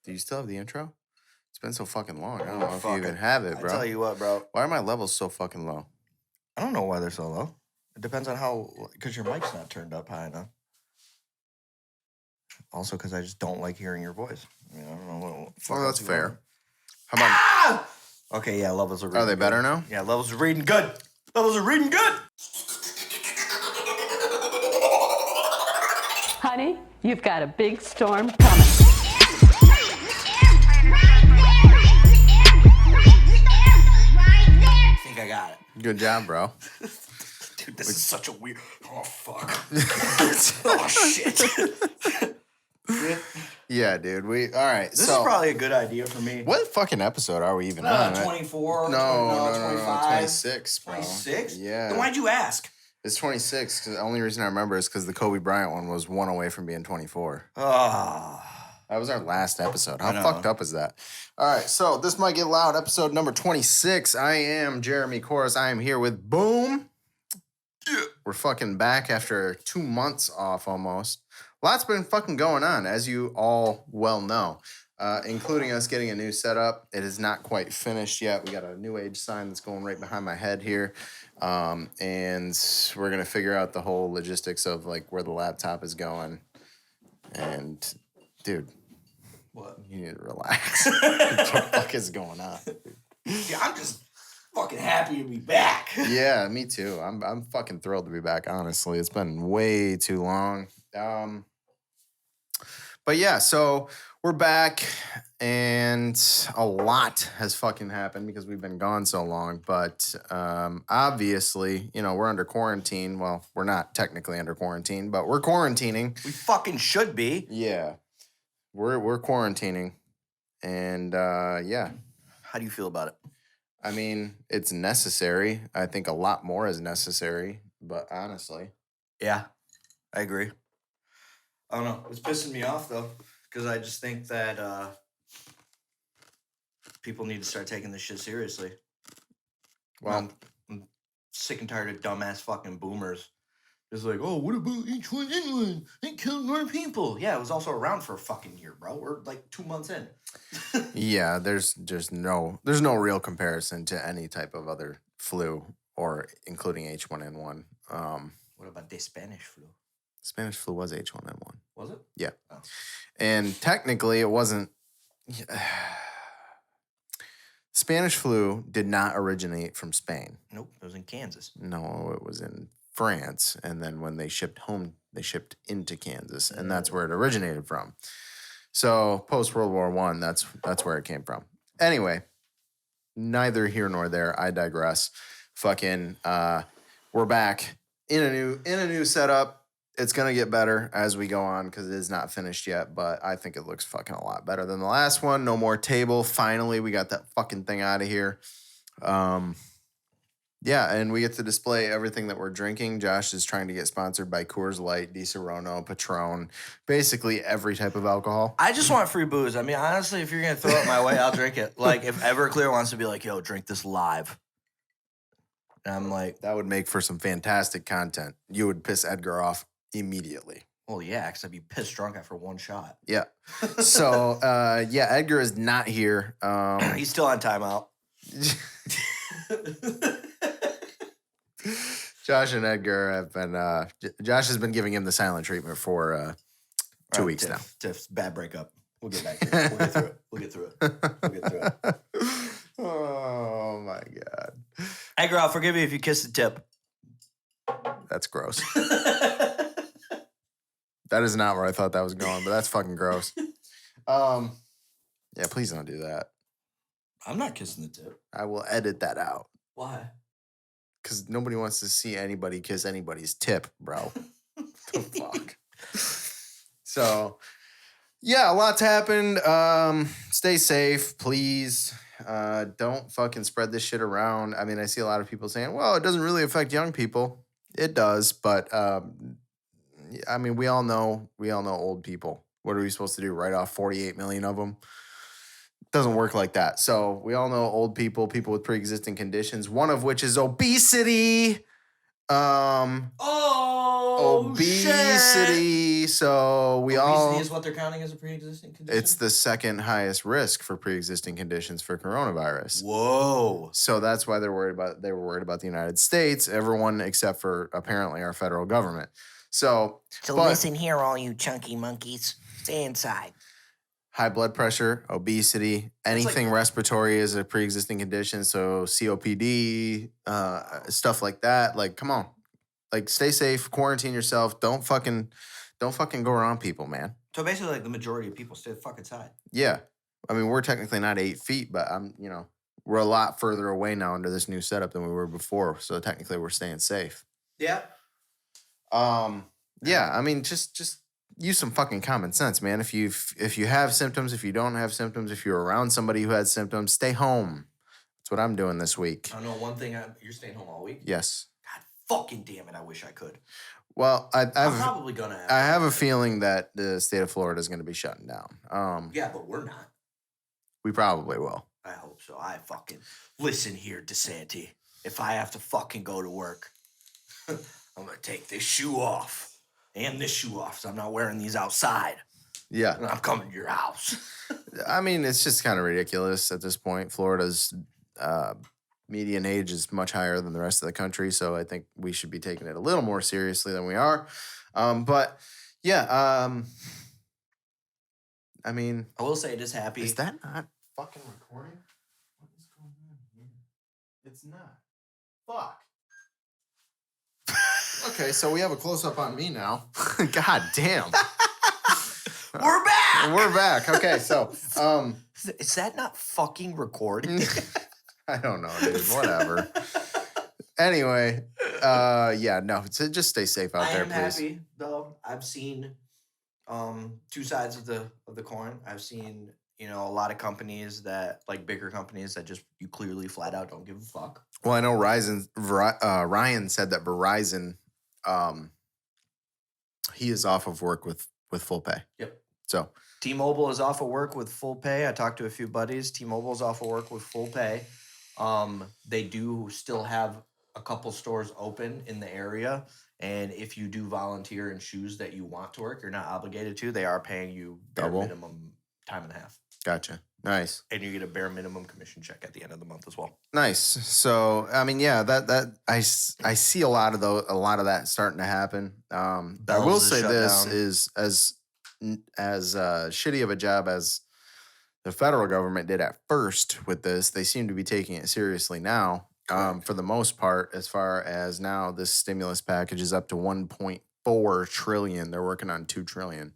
Do you still have the intro? It's been so fucking long. I don't know if you even have it, bro. I tell you what, bro. Why are my levels so fucking low? I don't know why they're so low. It depends on how, because your mic's not turned up high enough. Also, because I just don't like hearing your voice. I mean, I don't know what the fuck. Well, that's fair. How about? Ah! Okay, yeah, levels are reading Are they good. better now? Yeah, levels are reading good. Levels are reading good. Honey, you've got a big storm coming. I think I got it. Good job, bro. Dude, this is such a weird. Oh, fuck. Oh, shit. Yeah, dude. All right. This is probably a good idea for me. What fucking episode are we even on? 24. No, 25. 26, bro. 26? Yeah. Then why'd you ask? It's 26. Cause the only reason I remember is because the Kobe Bryant one was one away from being 24. Ah. That was our last episode. How fucked up is that? All right, so this might get loud. Episode number 26. I am Jeremy Corus. I am here with BØØM. Yeah. We're fucking back after 2 months off almost. Lots been fucking going on, as you all well know, including us getting a new setup. It is not quite finished yet. We got a new age sign that's going right behind my head here. And we're going to figure out the whole logistics of like where the laptop is going. And dude, what? You need to relax. What the fuck is going on? Yeah, I'm just fucking happy to be back. Yeah, me too. I'm fucking thrilled to be back, honestly. It's been way too long. But yeah, so we're back and a lot has fucking happened because we've been gone so long. But obviously, you know, we're under quarantine. Well, we're not technically under quarantine, but we're quarantining. We fucking should be. Yeah. We're quarantining. And yeah. How do you feel about it? I mean, it's necessary. I think a lot more is necessary, but honestly. Yeah, I agree. I don't know. It's pissing me off, though, because I just think that people need to start taking this shit seriously. Well, I'm sick and tired of dumbass fucking boomers. It's like, oh, what about H1N1? It killed more people. Yeah, it was also around for a fucking year, bro. We're like 2 months in. Yeah, there's no real comparison to any type of other flu or including H1N1. What about the Spanish flu? Spanish flu was H1N1. Was it? Yeah. Oh. And technically it wasn't. Spanish flu did not originate from Spain. Nope, it was in Kansas. No, it was in France. And then when they shipped home, they shipped into Kansas. And that's where it originated from. So post-World War I, that's where it came from. Anyway, neither here nor there. I digress. Fucking, we're back in a new setup. It's gonna get better as we go on because it is not finished yet, but I think it looks fucking a lot better than the last one. No more table. Finally, we got that fucking thing out of here. Yeah, and we get to display everything that we're drinking. Josh is trying to get sponsored by Coors Light, Di Serono, Patron, basically every type of alcohol. I just want free booze. I mean, honestly, if you're going to throw it my way, I'll drink it. Like, if Everclear wants to be like, yo, drink this live. And I'm like... That would make for some fantastic content. You would piss Edgar off immediately. Well, yeah, because I'd be pissed drunk after one shot. Yeah. So, yeah, Edgar is not here. He's still on timeout. Josh and Edgar have been, Josh has been giving him the silent treatment for 2 weeks now. Tiff's bad breakup. We'll get back to it. We'll get through it. Oh, my God. Edgar, I'll forgive you if you kiss the tip. That's gross. That is not where I thought that was going, but that's fucking gross. Yeah, please don't do that. I'm not kissing the tip. I will edit that out. Why? Because nobody wants to see anybody kiss anybody's tip, bro. The fuck? So, yeah, a lot's happened. Stay safe, please. Don't fucking spread this shit around. I mean, I see a lot of people saying, well, it doesn't really affect young people. It does, but, I mean, we all know old people. What are we supposed to do? Write off 48 million of them? Doesn't work like that. So we all know old people, people with pre-existing conditions, one of which is obesity. Obesity. Shit. So Obesity is what they're counting as a pre-existing condition? It's the second highest risk for pre-existing conditions for coronavirus. Whoa. So that's why they were worried about the United States, everyone except for apparently our federal government. So listen here, all you chunky monkeys. Stay inside. High blood pressure, obesity, anything respiratory is a pre-existing condition. So COPD, stuff like that. Like, come on, like, stay safe, quarantine yourself. Don't fucking go around people, man. So basically, like, the majority of people stay the fuck inside. Yeah, I mean, we're technically not 8 feet, but we're a lot further away now under this new setup than we were before. So technically, we're staying safe. Yeah. Yeah. I mean, just use some fucking common sense, man. If you have symptoms, if you don't have symptoms, if you're around somebody who had symptoms, stay home. That's what I'm doing this week. I know one thing. You're staying home all week? Yes. God fucking damn it! I wish I could. Well, I'm probably gonna. I have a feeling that the state of Florida is going to be shutting down. Yeah, but we're not. We probably will. I hope so. I fucking listen here, DeSantis. If I have to fucking go to work, I'm gonna take this shoe off and this shoe off, so I'm not wearing these outside. Yeah, and I'm coming to your house. I mean, it's just kind of ridiculous at this point. Florida's median age is much higher than the rest of the country, so I think we should be taking it a little more seriously than we are. But yeah, I mean, I will say it is happy. Is that not fucking recording? What is going on here? It's not. Fuck. Okay, so we have a close up on me now. God damn. We're back. We're back. Okay, so is that not fucking recording? I don't know, dude. Whatever. Anyway, yeah, no. So just stay safe out there, please. I am happy though. I've seen two sides of the coin. I've seen, a lot of companies that, like, bigger companies that just, you clearly flat out don't give a fuck. Well, I know Ryan said that Verizon, he is off of work with full pay. Yep. So T-Mobile is off of work with full pay. I talked to a few buddies. T-Mobile's off of work with full pay. They do still have a couple stores open in the area. And if you do volunteer and choose that you want to work, you're not obligated to. They are paying you bare minimum time and a half. Gotcha. Nice. And you get a bare minimum commission check at the end of the month as well. Nice. So, I mean, yeah, that I see a lot of that starting to happen. I will say this is as shitty of a job as the federal government did at first with this, they seem to be taking it seriously now. For the most part, as far as now, this stimulus package is up to 1.4 trillion. They're working on 2 trillion.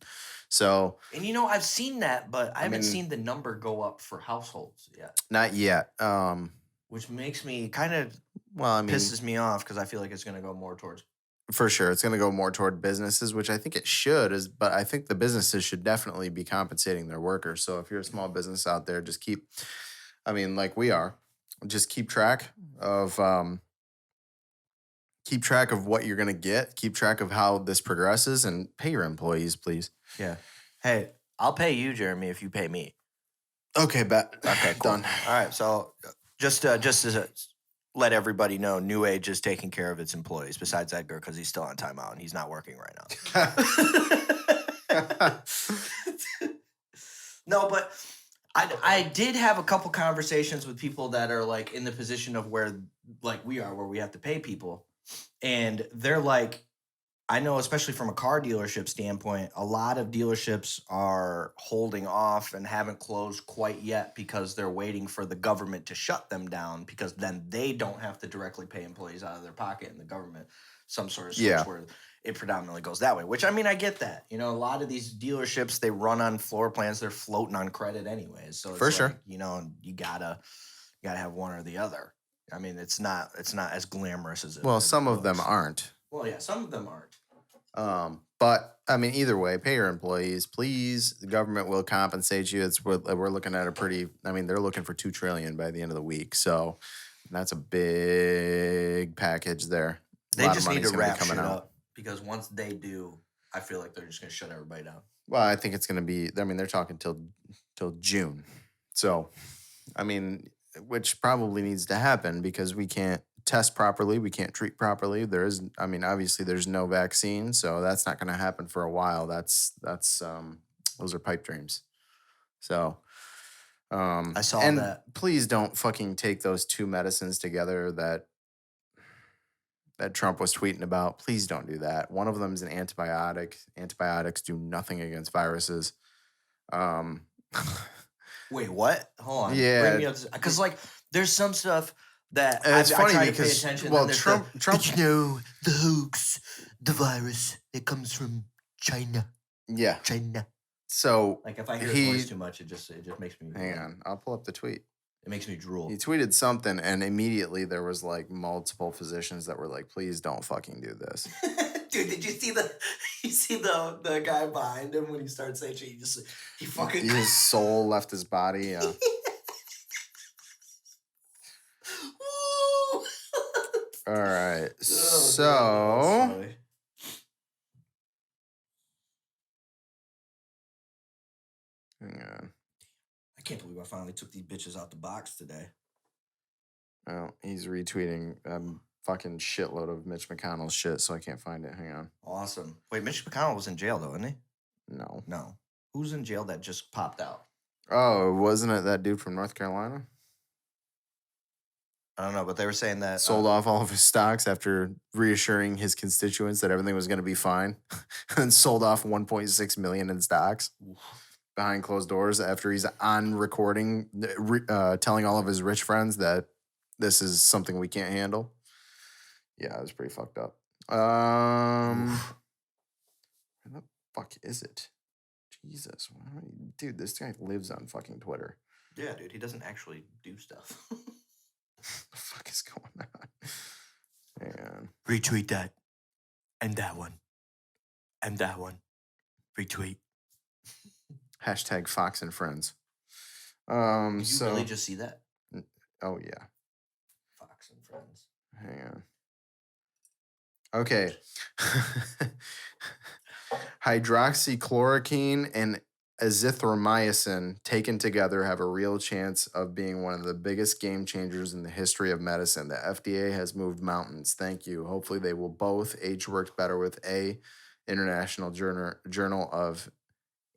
So, and I've seen that, but I haven't seen the number go up for households yet. Not yet. Which makes me kind of pisses me off because I feel like it's going to go more towards. For sure, it's going to go more toward businesses, which I think it should. But I think the businesses should definitely be compensating their workers. So if you're a small business out there, just like we are, just keep track of what you're going to get. Keep track of how this progresses, and pay your employees, please. Yeah. Hey, I'll pay you, Jeremy, if you pay me. Okay, bet. Okay, cool. Done. All right, so just to let everybody know, New Age is taking care of its employees, besides Edgar, because he's still on timeout and he's not working right now. No, but I did have a couple conversations with people that are, like, in the position of where, like, we are, where we have to pay people. And they're like, I know, especially from a car dealership standpoint, a lot of dealerships are holding off and haven't closed quite yet because they're waiting for the government to shut them down, because then they don't have to directly pay employees out of their pocket, and the government, some sort of switch where it predominantly goes that way, which, I mean, I get that. A lot of these dealerships, they run on floor plans. They're floating on credit anyways. So it's sure. You gotta have one or the other. I mean, it's not as glamorous as it. Well, some of them aren't. Well, yeah, some of them aren't. But I mean, either way, pay your employees, please. The government will compensate you. We're looking at they're looking for 2 trillion by the end of the week. So that's a big package there. They just need to wrap shit up, because once they do, I feel like they're just going to shut everybody down. Well, I think it's going to be, they're talking till June. So, which probably needs to happen, because we can't test properly. We can't treat properly. Obviously there's no vaccine, so that's not going to happen for a while. Those are pipe dreams. So, I saw and that. please don't fucking take those two medicines together that Trump was tweeting about. Please don't do that. One of them is an antibiotic. Antibiotics do nothing against viruses. Wait, what? Hold on. Yeah. Bring me up because like there's some stuff that It's funny I try because to pay attention. well, then Trump, the hoax, the virus that comes from China. yeah. China. So Like if I hear his voice too much, it just makes me. Hang on, I'll pull up the tweet. It makes me drool. He tweeted something, and immediately there was like multiple physicians that were like, "Please don't fucking do this." Dude, did you see the guy behind him when he started saying shit? He fucking His soul left his body. Yeah. Woo! All right. Oh, So. man, that's Hang on. I can't believe I finally took these bitches out the box today. Oh, he's retweeting fucking shitload of Mitch McConnell's shit, so I can't find it. Hang on. Awesome. Wait, Mitch McConnell was in jail though, isn't he? No. No. Who's in jail that just popped out? Oh, wasn't it that dude from North Carolina? I don't know, but they were saying that Sold off all of his stocks after reassuring his constituents that everything was going to be fine, and sold off 1.6 million in stocks behind closed doors after he's on recording, telling all of his rich friends that this is something we can't handle. Yeah, it was pretty fucked up. Where the fuck is it? Jesus, dude, this guy lives on fucking Twitter. Yeah, dude, he doesn't actually do stuff. What the fuck is going on? Man. Retweet that. And that one. And that one. Retweet. Hashtag Fox and Friends. Did you really just see that? Oh yeah. Fox and Friends. Hang on. Okay. Hydroxychloroquine and azithromycin taken together have a real chance of being one of the biggest game changers in the history of medicine. The FDA has moved mountains. Thank you. Hopefully they will both. Age worked better with International Journal of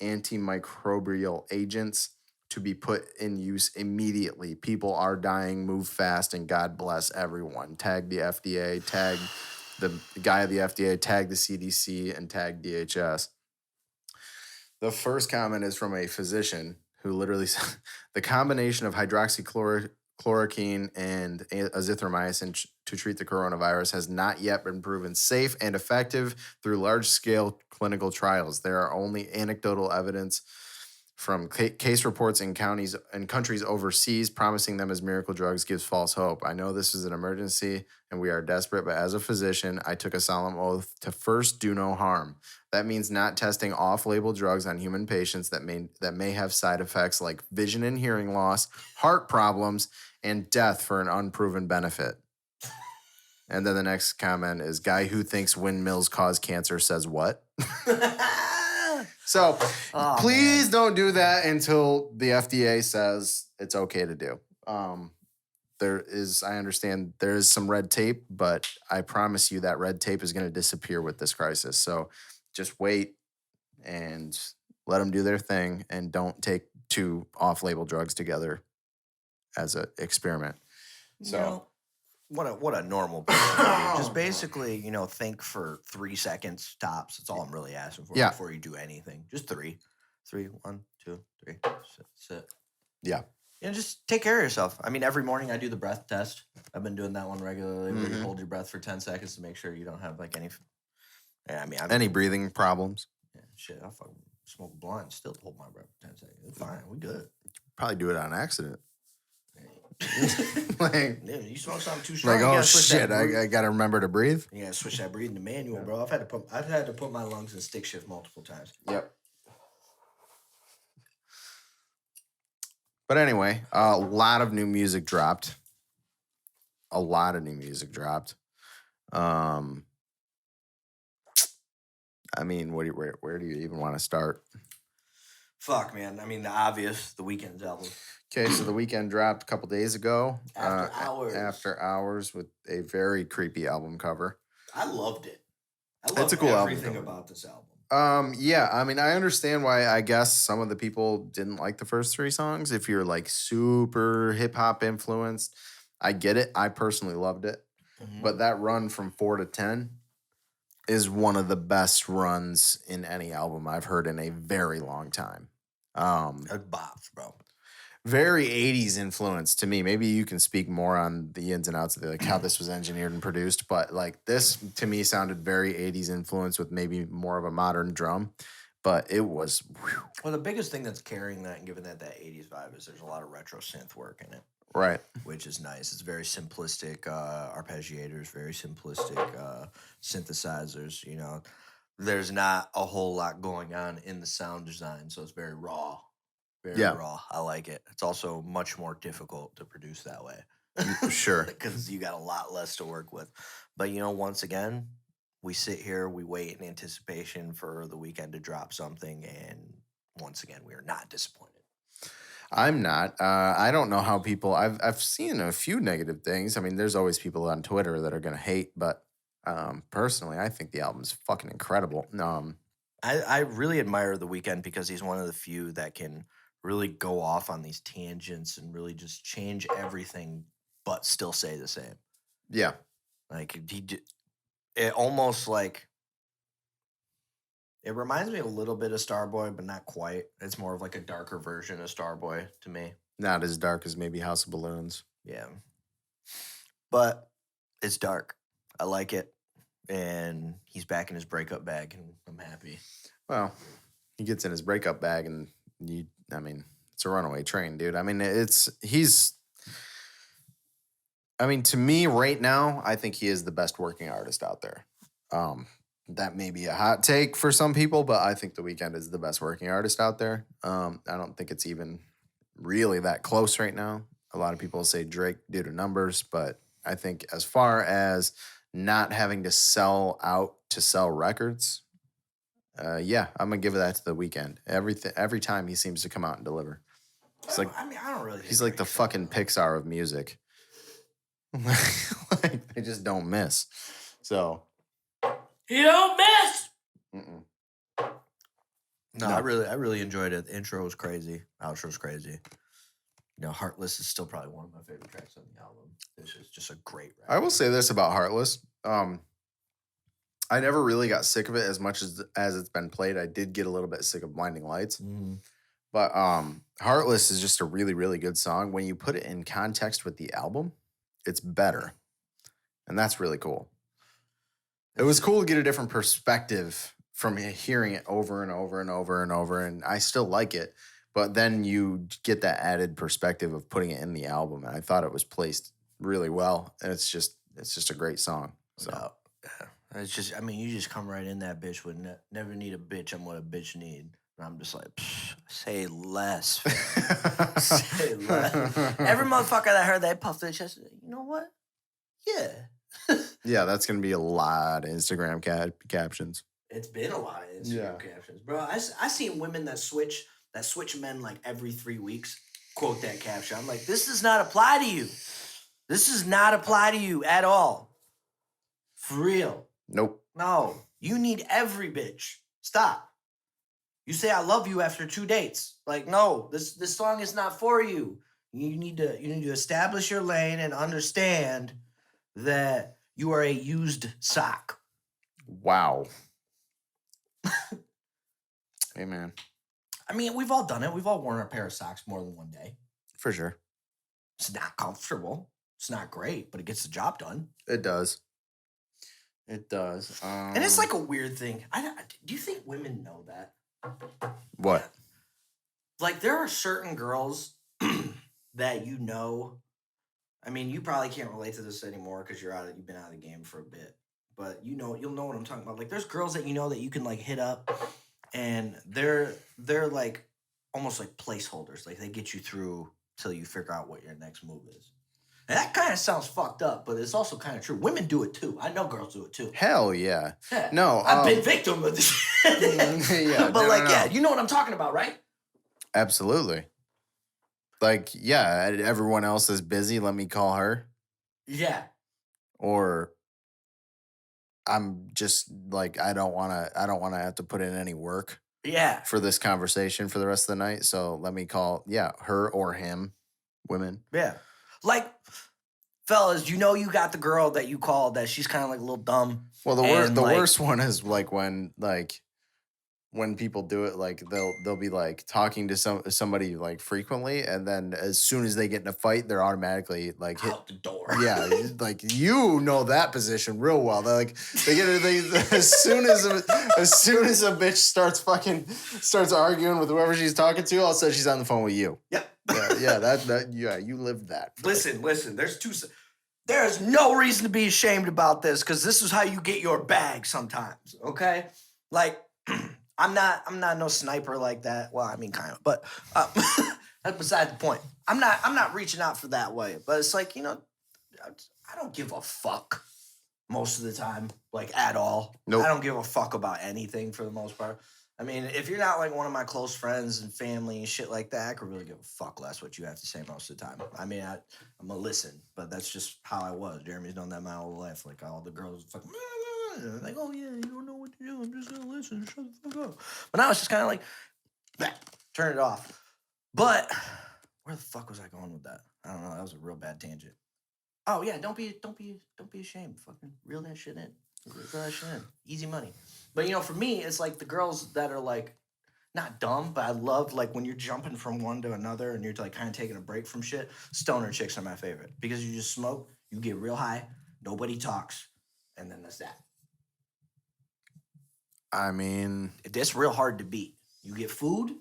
Antimicrobial Agents to be put in use immediately. People are dying. Move fast, and God bless everyone. Tag the FDA, tag the guy of the FDA, tag the CDC, and tag DHS. The first comment is from a physician who literally said, the combination of hydroxychloroquine and azithromycin to treat the coronavirus has not yet been proven safe and effective through large-scale clinical trials. There are only anecdotal evidence from case reports in counties and countries overseas. Promising them as miracle drugs gives false hope. I know this is an emergency and we are desperate, but as a physician, I took a solemn oath to first do no harm. That means not testing off-label drugs on human patients that may have side effects like vision and hearing loss, heart problems, and death for an unproven benefit. And then the next comment is, guy who thinks windmills cause cancer says what? So please don't do that until the FDA says it's okay to do. I understand there is some red tape, but I promise you that red tape is going to disappear with this crisis. So just wait and let them do their thing and don't take two off-label drugs together as an experiment. So what a normal person would do. Just basically, think for 3 seconds tops. That's all I'm really asking for before you do anything. Just 3. 3, 1, 2, 3. Sit. Yeah. Just take care of yourself. I mean, every morning I do the breath test. I've been doing that one regularly where you hold your breath for 10 seconds to make sure you don't have like any. Yeah, I mean, any breathing problems? Yeah, shit. I fucking smoke a blunt and still hold my breath for 10 seconds. It's fine. We good. Probably do it on accident. Dude, you smoke something too strong. Like, oh shit, I gotta remember to breathe. You gotta switch that breathing to manual, bro. I've had to put my lungs in stick shift multiple times. Yep. But anyway, a lot of new music dropped. I mean, where do you even want to start? Fuck, man. I mean, the obvious, the Weeknd's album. Okay, so the Weeknd dropped a couple days ago. After Hours. After Hours with a very creepy album cover. I loved it. I It's loved a cool everything album. about this album. Yeah, I mean, I understand why I guess some of the people didn't like the first 3 songs. If you're like super hip hop influenced, I get it. I personally loved it. Mm-hmm. But that run from 4 to 10 is one of the best runs in any album I've heard in a very long time. That's bops, bro. Very 80s influence to me. Maybe you can speak more on the ins and outs of like how this was engineered and produced, but like this to me sounded very 80s influence with maybe more of a modern drum. But it was whew. Well, the biggest thing that's carrying that and giving that 80s vibe is there's a lot of retro synth work in it. Right. Which is nice. It's very simplistic arpeggiators, very simplistic synthesizers, you know. There's not a whole lot going on in the sound design, so it's very raw. Very raw. I like it. It's also much more difficult to produce that way. Sure. Because you got a lot less to work with. But, you know, once again, we sit here, we wait in anticipation for the Weeknd to drop something, and once again, we are not disappointed. I'm not. I don't know how people. I've seen a few negative things. I mean, there's always people on Twitter that are gonna hate, but personally, I think the album's fucking incredible. I really admire the Weeknd because he's one of the few that can really go off on these tangents and really just change everything, but still say the same. Yeah. Like it almost like. It reminds me a little bit of Starboy, but not quite. It's more of like a darker version of Starboy to me. Not as dark as maybe House of Balloons. Yeah. But it's dark. I like it. And he's back in his breakup bag, and I'm happy. Well, he gets in his breakup bag, and it's a runaway train, dude. I mean, to me right now, I think he is the best working artist out there. That may be a hot take for some people, but I think The Weeknd is the best working artist out there. I don't think it's even really that close right now. A lot of people say Drake due to numbers, but I think as far as not having to sell out to sell records, I'm gonna give that to The Weeknd. Every time he seems to come out and deliver. It's like I don't really. He's like the fucking Pixar of music. Like they just don't miss. So. You don't miss. Mm-mm. No, I really enjoyed it. The intro was crazy. Outro was crazy. You know, Heartless is still probably one of my favorite tracks on the album. This is just a great record. I will say this about Heartless. I never really got sick of it as much as it's been played. I did get a little bit sick of Blinding Lights. Mm-hmm. But Heartless is just a really, really good song. When you put it in context with the album, it's better. And that's really cool. It was cool to get a different perspective from hearing it over and over and over and over, and I still like it. But then you get that added perspective of putting it in the album, and I thought it was placed really well. And it's just a great song. So it's just, you just come right in that bitch with never need a bitch. I'm what a bitch need. And I'm just like, say less. Say less. Every motherfucker that heard that puffed their chest. You know what? Yeah. Yeah, that's gonna be a lot of Instagram captions. It's been a lot of Instagram captions, bro. I seen women that switch men like every 3 weeks. Quote that caption. I'm like, this does not apply to you. This does not apply to you at all. For real. Nope. No, you need every bitch. Stop. You say I love you after 2 dates. Like, no, this song is not for you. You need to establish your lane and understand that you are a used sock. Wow. Hey, man. We've all done it. We've all worn a pair of socks more than one day. For sure. It's not comfortable. It's not great, but it gets the job done. It does. It does. And it's like a weird thing. Do you think women know that? What? Like, there are certain girls that you know. You probably can't relate to this anymore because you've been out of the game for a bit. But you'll know what I'm talking about. Like, there's girls that you know that you can like hit up, and they're like almost like placeholders. Like, they get you through till you figure out what your next move is. And that kind of sounds fucked up, but it's also kind of true. Women do it too. I know girls do it too. Hell yeah. Yeah. No, I've been victim of this. Yeah, but you know what I'm talking about, right? Absolutely. Like, yeah, everyone else is busy. Let me call her. Yeah. Or I'm just like, I don't want to have to put in any work Yeah. for this conversation for the rest of the night. So let me call, her or him, women. Yeah. Like, fellas, you know you got the girl that you called that she's kind of like a little dumb. Well, the and, like, worst one is like when people do it, like they'll be like talking to somebody like frequently, and then as soon as they get in a fight, they're automatically like hit out the door. Yeah, like you know that position real well. They're like they as soon as a bitch starts arguing with whoever she's talking to, all of a sudden she's on the phone with you. Yep. Yeah, you lived that. Listen. There's no reason to be ashamed about this because this is how you get your bag sometimes. Okay, like. I'm not no sniper like that. Well, I mean, kind of, but that's beside the point. I'm not reaching out for that way. But it's like, I don't give a fuck most of the time, like at all. Nope. I don't give a fuck about anything for the most part. I mean, if you're not like one of my close friends and family and shit like that, I could really give a fuck less what you have to say most of the time. I mean, I'm gonna listen, but that's just how I was. Jeremy's known that my whole life. Like all the girls fucking. Like, oh yeah, you don't know what to do. I'm just gonna listen. Shut the fuck up. But now it's just kind of like, turn it off. But where the fuck was I going with that? I don't know. That was a real bad tangent. Oh yeah, don't be ashamed. Fucking reel that shit in. Reel that shit in. Easy money. But for me, it's like the girls that are like not dumb, but I love like when you're jumping from one to another and you're like kind of taking a break from shit. Stoner chicks are my favorite because you just smoke, you get real high, nobody talks, and then that's that. I mean, that's real hard to beat. You get food,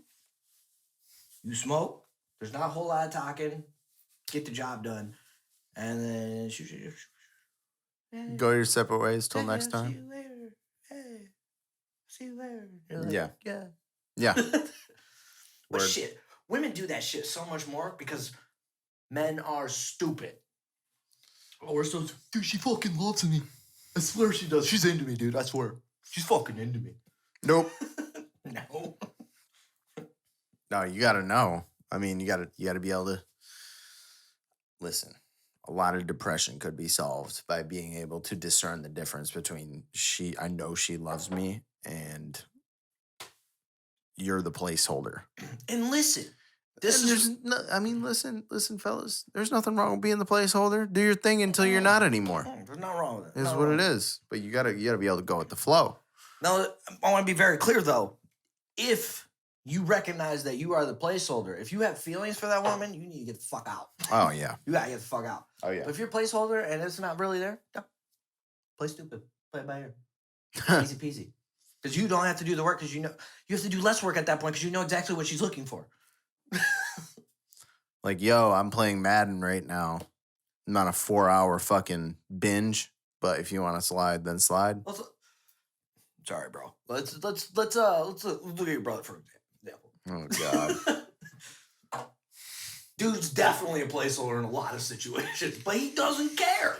you smoke, there's not a whole lot of talking, get the job done, and then go your separate ways till next time. See you later. Hey, see you later. Like, yeah. But shit, women do that shit so much more because men are stupid. Oh, we're so dude. She fucking loves me. I swear she does. She's into me, dude. I swear. She's fucking into me. Nope. No. No, you gotta know. I mean, you gotta be able to listen. A lot of depression could be solved by being able to discern the difference between I know she loves me and you're the placeholder. And listen, listen, fellas. There's nothing wrong with being the placeholder. Do your thing until you're not anymore. There's nothing wrong with it. Is what it is. But you gotta be able to go with the flow. Now, I want to be very clear though. If you recognize that you are the placeholder, if you have feelings for that woman, you need to get the fuck out. Oh yeah. You gotta get the fuck out. Oh yeah. But if you're a placeholder and it's not really there, no. Play stupid. Play it by ear. Easy peasy. Because you don't have to do the work because you have to do less work at that point because you know exactly what she's looking for. Like, yo, I'm playing Madden right now. I'm on a 4-hour fucking binge, but if you want to slide, then slide. Sorry, bro. Let's look at your brother for example. Oh God. Dude's definitely a placeholder in a lot of situations, but he doesn't care.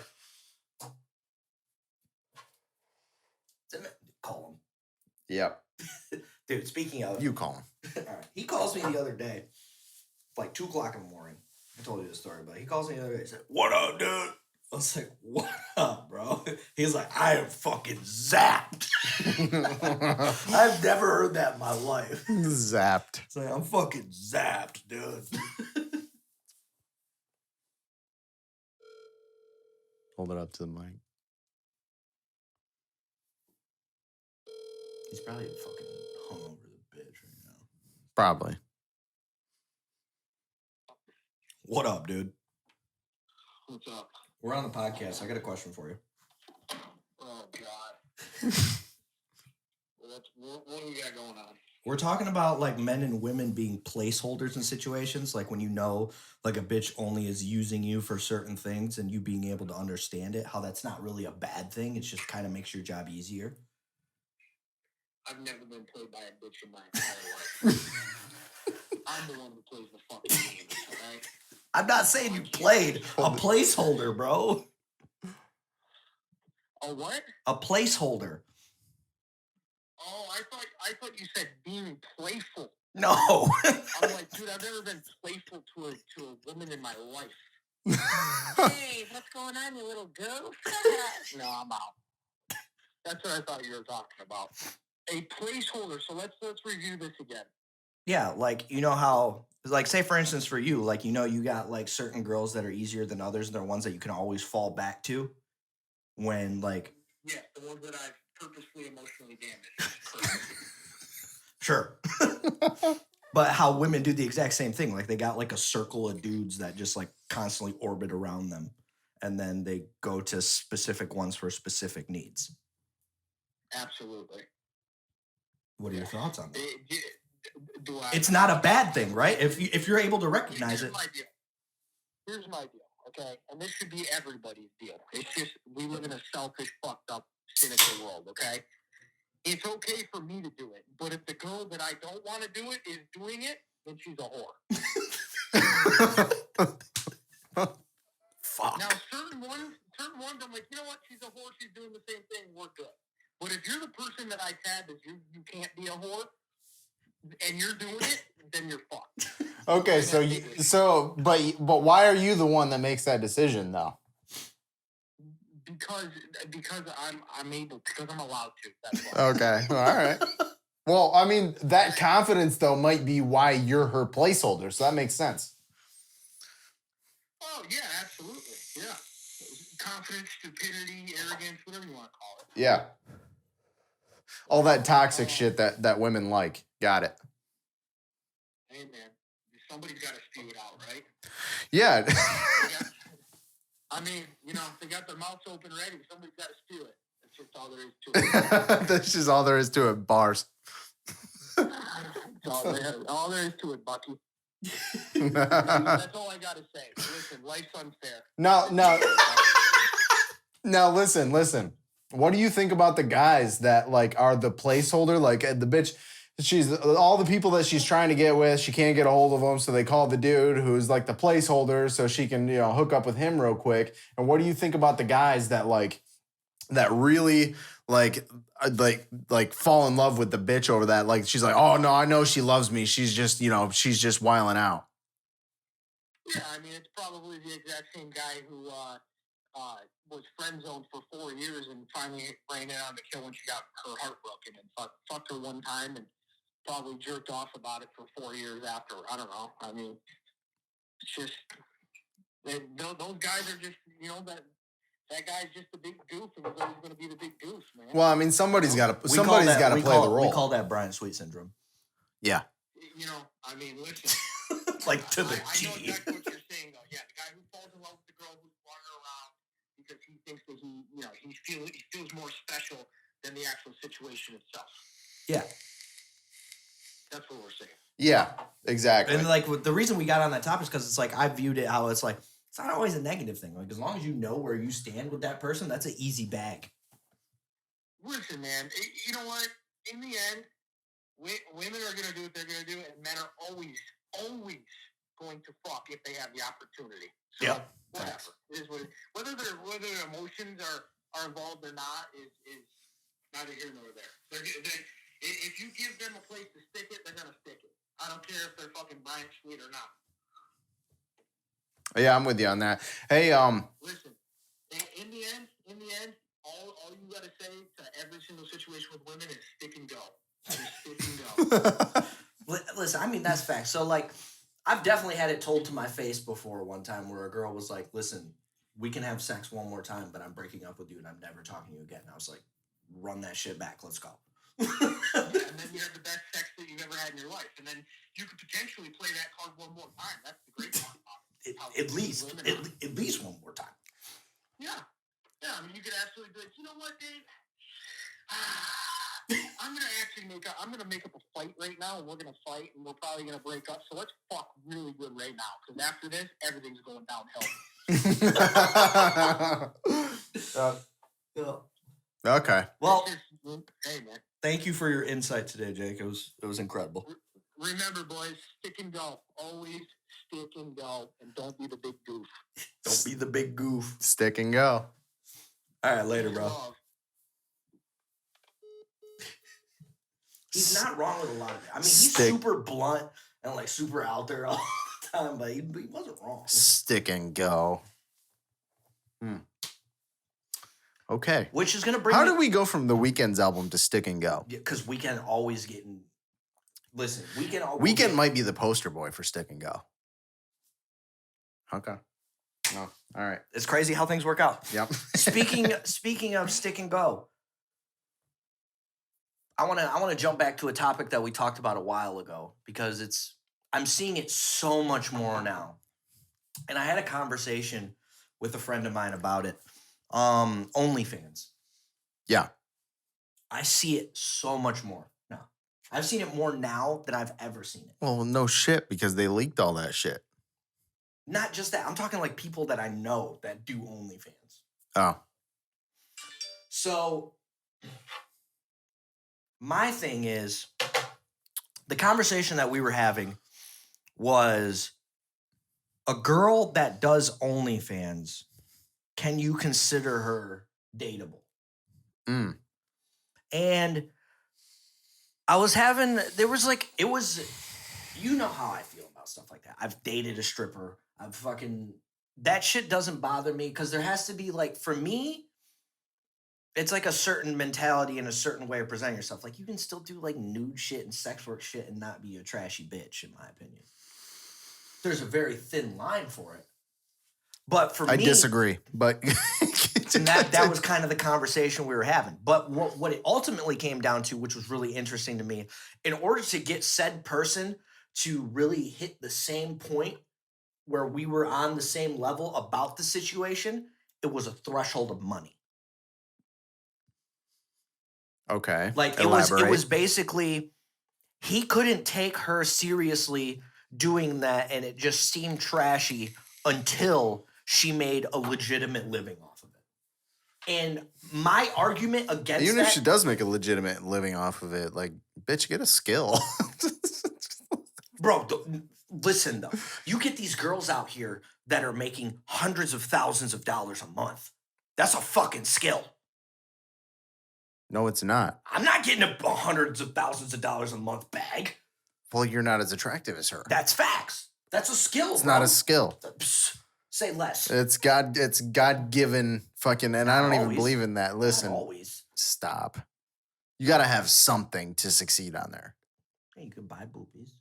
Call him. Yep. Dude, speaking of... You call him. All right. He calls me the other day, like 2 o'clock in the morning. I told you this story, but he calls me the other day and said, "What up, dude?" I was like, "What up, bro?" He's like, "I am fucking zapped." I've never heard that in my life. Zapped. It's like, I'm fucking zapped, dude. Hold it up to the mic. He's probably fucking hungover the bitch right now. Probably. What up, dude? What's up? We're on the podcast. I got a question for you. Oh, God. What do we got going on? We're talking about like men and women being placeholders in situations, like when you know like a bitch only is using you for certain things and you being able to understand it, how that's not really a bad thing. It just kind of makes your job easier. I've never been played by a bitch in my entire life. I'm the one who plays the fucking game, all right? I'm not saying you played a placeholder, bro. A what? A placeholder. Oh, I thought you said being playful. No. I'm like, dude, I've never been playful to a woman in my life. Hey, what's going on, you little goof? No, I'm out. That's what I thought you were talking about. A placeholder. So let's review this again. Yeah, like, you know how, like, say for instance for you, like, you know, you got like certain girls that are easier than others, and they're ones that you can always fall back to when, like, Yeah, the ones that I've purposely emotionally damaged. Correct. sure. But how women do the exact same thing. Like, they got like a circle of dudes that just like constantly orbit around them, and then they go to specific ones for specific needs. Absolutely. What are your thoughts on that? It's not a bad thing, right? If you're able to recognize it. Here's my deal, okay? And this should be everybody's deal. It's just we live in a selfish, fucked up, cynical world, okay? It's okay for me to do it, but if the girl that I don't want to do it is doing it, then she's a whore. Fuck. Now, certain ones, I'm like, you know what? She's a whore. She's doing the same thing. We're good. But if you're the person that I had that you can't be a whore, and you're doing it, then you're fucked. Okay, but why are you the one that makes that decision though? Because I'm able, because I'm allowed to. That's why. Okay, all right. Well, I mean, that confidence though might be why you're her placeholder, so that makes sense. Oh yeah, absolutely, yeah. Confidence, stupidity, arrogance, whatever you want to call it. Yeah. All that toxic shit that women like. Got it. Hey man, somebody's got to spew it out, right? Yeah. I mean, you know, they got their mouths open ready. Somebody's got to spew it. That's just all there is to it. That's just all there is to it. Bars. all there is to it, Bucky. That's all I got to say. Listen, life's unfair. No. Now listen. What do you think about the guys that like are the placeholder? Like the bitch, she's all the people that she's trying to get with. She can't get a hold of them, so they call the dude who's like the placeholder, so she can hook up with him real quick. And what do you think about the guys that really like fall in love with the bitch over that? Like she's like, oh no, I know she loves me. She's just she's just wiling out. Yeah, I mean it's probably the exact same guy who was friend zoned for 4 years and finally ran in on the kill when she got her heart broken and fucked her one time and probably jerked off about it for 4 years after. I don't know. I mean, it's just those guys are just that guy's just a big goof and he's always going to be the big goose, man. Well, I mean, somebody's got to play the role. We call that Brian Sweet syndrome. Yeah. I mean, listen. Like to the I T. know exactly what you're saying, though. Yeah, the guy who falls in love with the girl who's running around because he thinks that he feels more special than the actual situation itself. Yeah. That's what we're saying. Yeah, exactly. And like the reason we got on that topic is because it's like I viewed it how it's like it's not always a negative thing. Like as long as you know where you stand with that person, that's an easy bag. Listen, man. You know what? In the end, women are going to do what they're going to do, and men are always going to fuck if they have the opportunity. So, yeah. Whatever. It is what whether their emotions are involved or not is neither here nor there. If you give them a place to stick it, they're going to stick it. I don't care if they're fucking Brian Sweet or not. Yeah, I'm with you on that. Hey, Listen, in the end, all you got to say to every single situation with women is stick and go. Just stick and go. Listen, I mean, that's fact. So, like, I've definitely had it told to my face before one time where a girl was like, listen, we can have sex one more time, but I'm breaking up with you and I'm never talking to you again. And I was like, run that shit back. Let's go. And then you have the best sex that you've ever had in your life. And then you could potentially play that card one more time. That's the great part about it. At least one more time. Yeah. Yeah, I mean, you could absolutely be like, you know what, Dave? I'm gonna make up a fight right now, and we're gonna fight, and we're probably gonna break up. So let's fuck really good right now, because after this, everything's going downhill. Okay. Well, hey man, thank you for your insight today, Jake. It was incredible. Remember, boys, stick and go. Always stick and go, and don't be the big goof. Don't be the big goof. Stick and go. All right, later, bro. He's not wrong with a lot of it. I mean, he's Stick. super blunt and like super out there all the time, but he wasn't wrong. Stick and go. Okay. Which is gonna bring. How did we go from the Weeknd's album to Stick and Go? Because Weeknd always getting. Listen, Weeknd might be the poster boy for Stick and Go. Okay. No. All right. It's crazy how things work out. Yep. Speaking of Stick and Go, I wanna jump back to a topic that we talked about a while ago because I'm seeing it so much more now, and I had a conversation with a friend of mine about it. OnlyFans. Yeah. I see it so much more now. I've seen it more now than I've ever seen it. Well, no shit, because they leaked all that shit. Not just that. I'm talking like people that I know that do OnlyFans. Oh. So my thing is, the conversation that we were having was a girl that does OnlyFans, can you consider her dateable? Mm. And you know how I feel about stuff like that. I've dated a stripper. That shit doesn't bother me because there has to be like, for me, it's like a certain mentality and a certain way of presenting yourself. Like you can still do like nude shit and sex work shit and not be a trashy bitch, in my opinion. There's a very thin line for it. But for me, I disagree, but and that was kind of the conversation we were having. But what it ultimately came down to, which was really interesting to me, in order to get said person to really hit the same point where we were on the same level about the situation, it was a threshold of money. Okay. Like it was basically, he couldn't take her seriously doing that, and it just seemed trashy until she made a legitimate living off of it. And my argument against even that, if she does make a legitimate living off of it, like, bitch, get a skill. bro, listen though, you get these girls out here that are making hundreds of thousands of dollars a month. That's a fucking skill. No, it's not. I'm not getting a hundreds of thousands of dollars a month bag. Well, you're not as attractive as her. That's facts. That's a skill. It's bro. not a skill. Psst, say less. It's God-given fucking, and Not I don't always. even believe in that. Listen, Not always. stop. You got to have something to succeed on there. Hey, you could buy boobies.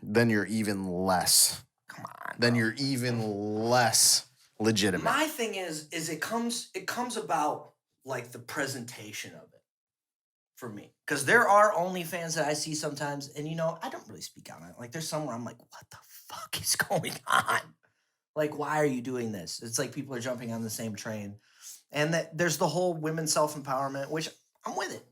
Then you're even less. Come on. Then bro. you're even less legitimate. My thing is it comes about like the presentation of it for me. Because there are OnlyFans that I see sometimes, and I don't really speak out on it. Like there's somewhere I'm like, what the fuck is going on? Like, why are you doing this? It's like people are jumping on the same train. And that there's the whole women's self-empowerment, which I'm with it.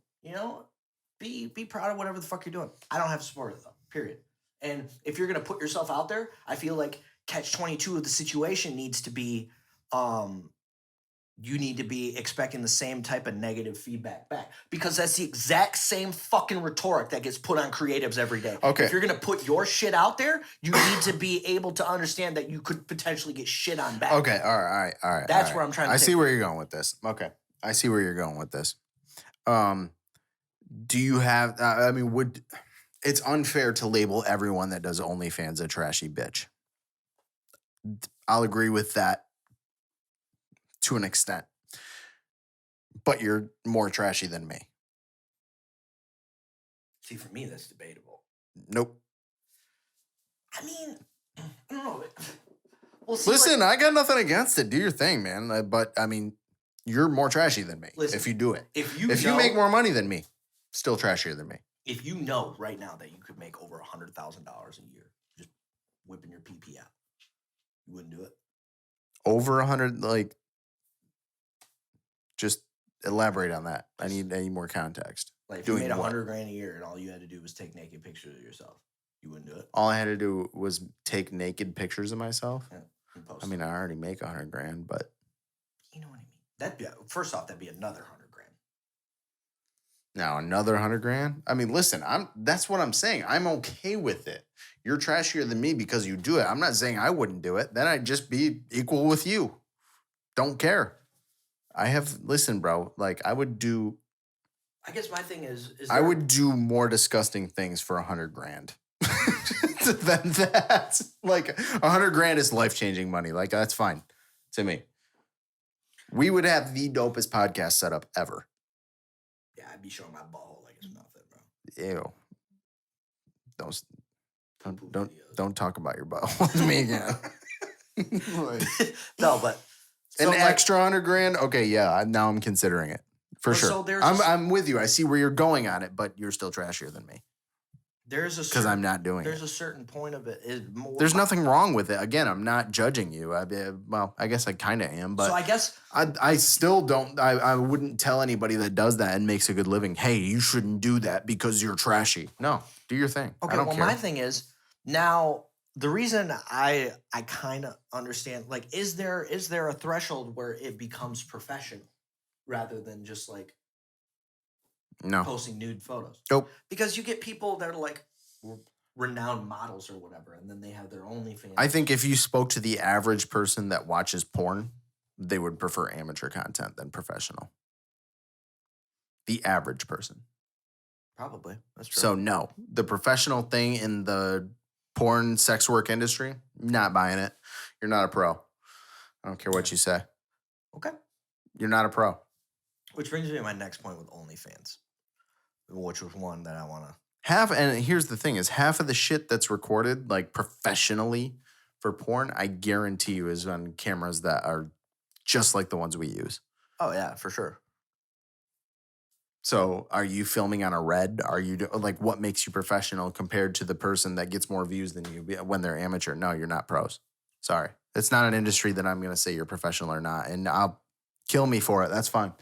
Be proud of whatever the fuck you're doing. I don't have to support it though, period. And if you're gonna put yourself out there, I feel like catch-22 of the situation needs to be, you need to be expecting the same type of negative feedback back, because that's the exact same fucking rhetoric that gets put on creatives every day. Okay. If you're gonna put your shit out there, you need to be able to understand that you could potentially get shit on back. Okay, all right. That's where I'm trying to I take see it. where you're going with this. Okay, I see where you're going with this. Do you have? It's unfair to label everyone that does OnlyFans a trashy bitch. I'll agree with that to an extent, but you're more trashy than me. See, for me, that's debatable. Nope. I mean, I don't know. Well, see, Listen, like, I got nothing against it. Do your thing, man. But I mean, you're more trashy than me Listen, if you do it. if you make more money than me, still trashier than me. If you know right now that you could make over $100,000 a year just whipping your PP out, you wouldn't do it? Over 100, like, just elaborate on that. I need more context. Like if Doing you made what? $100,000 a year and all you had to do was take naked pictures of yourself, you wouldn't do it? All I had to do was take naked pictures of myself. Yeah, and post I mean, it. I already make $100,000, but You know what I mean? First off, that'd be another $100,000. now another $100,000. I mean, listen, that's what I'm saying. I'm okay with it. You're trashier than me because you do it. I'm not saying I wouldn't do it. Then I'd just be equal with you. Don't care. Listen, bro, like I would do I guess my thing is I would do more disgusting things for $100,000 than that. Like $100,000 is life-changing money. Like that's fine to me. We would have the dopest podcast setup ever. Yeah, I'd be showing my ball like it's nothing, bro. Ew. Poo-poo Don't talk about your butt with me again. No, but an extra $100,000. Okay, yeah. Now I'm considering it for Well, sure. so there's I'm with you. I see where you're going on it, but you're still trashier than me because I'm not doing it. There's a certain point of it. There's nothing wrong with it. Again, I'm not judging you. I guess I kind of am, but so I guess I still don't. I wouldn't tell anybody that does that and makes a good living. Hey, you shouldn't do that because you're trashy. No, do your thing. okay. I don't Well, care. my thing is now the reason I kind of understand like is there a threshold where it becomes professional rather than just like No. posting nude photos? Nope. Because you get people that are like renowned models or whatever, and then they have their OnlyFans. I think if you spoke to the average person that watches porn, they would prefer amateur content than professional. The average person. Probably that's true. So no, the professional thing in the porn sex work industry, not buying it. You're not a pro. I don't care what you say. Okay. You're not a pro. Which brings me to my next point with OnlyFans, which was one that I want to. And here's the thing is half of the shit that's recorded like professionally for porn, I guarantee you is on cameras that are just like the ones we use. Oh yeah, for sure. So are you filming on a Red? Are you like what makes you professional compared to the person that gets more views than you when they're amateur? No, you're not pros. Sorry. It's not an industry that I'm going to say you're professional or not. And I'll kill me for it. That's fine.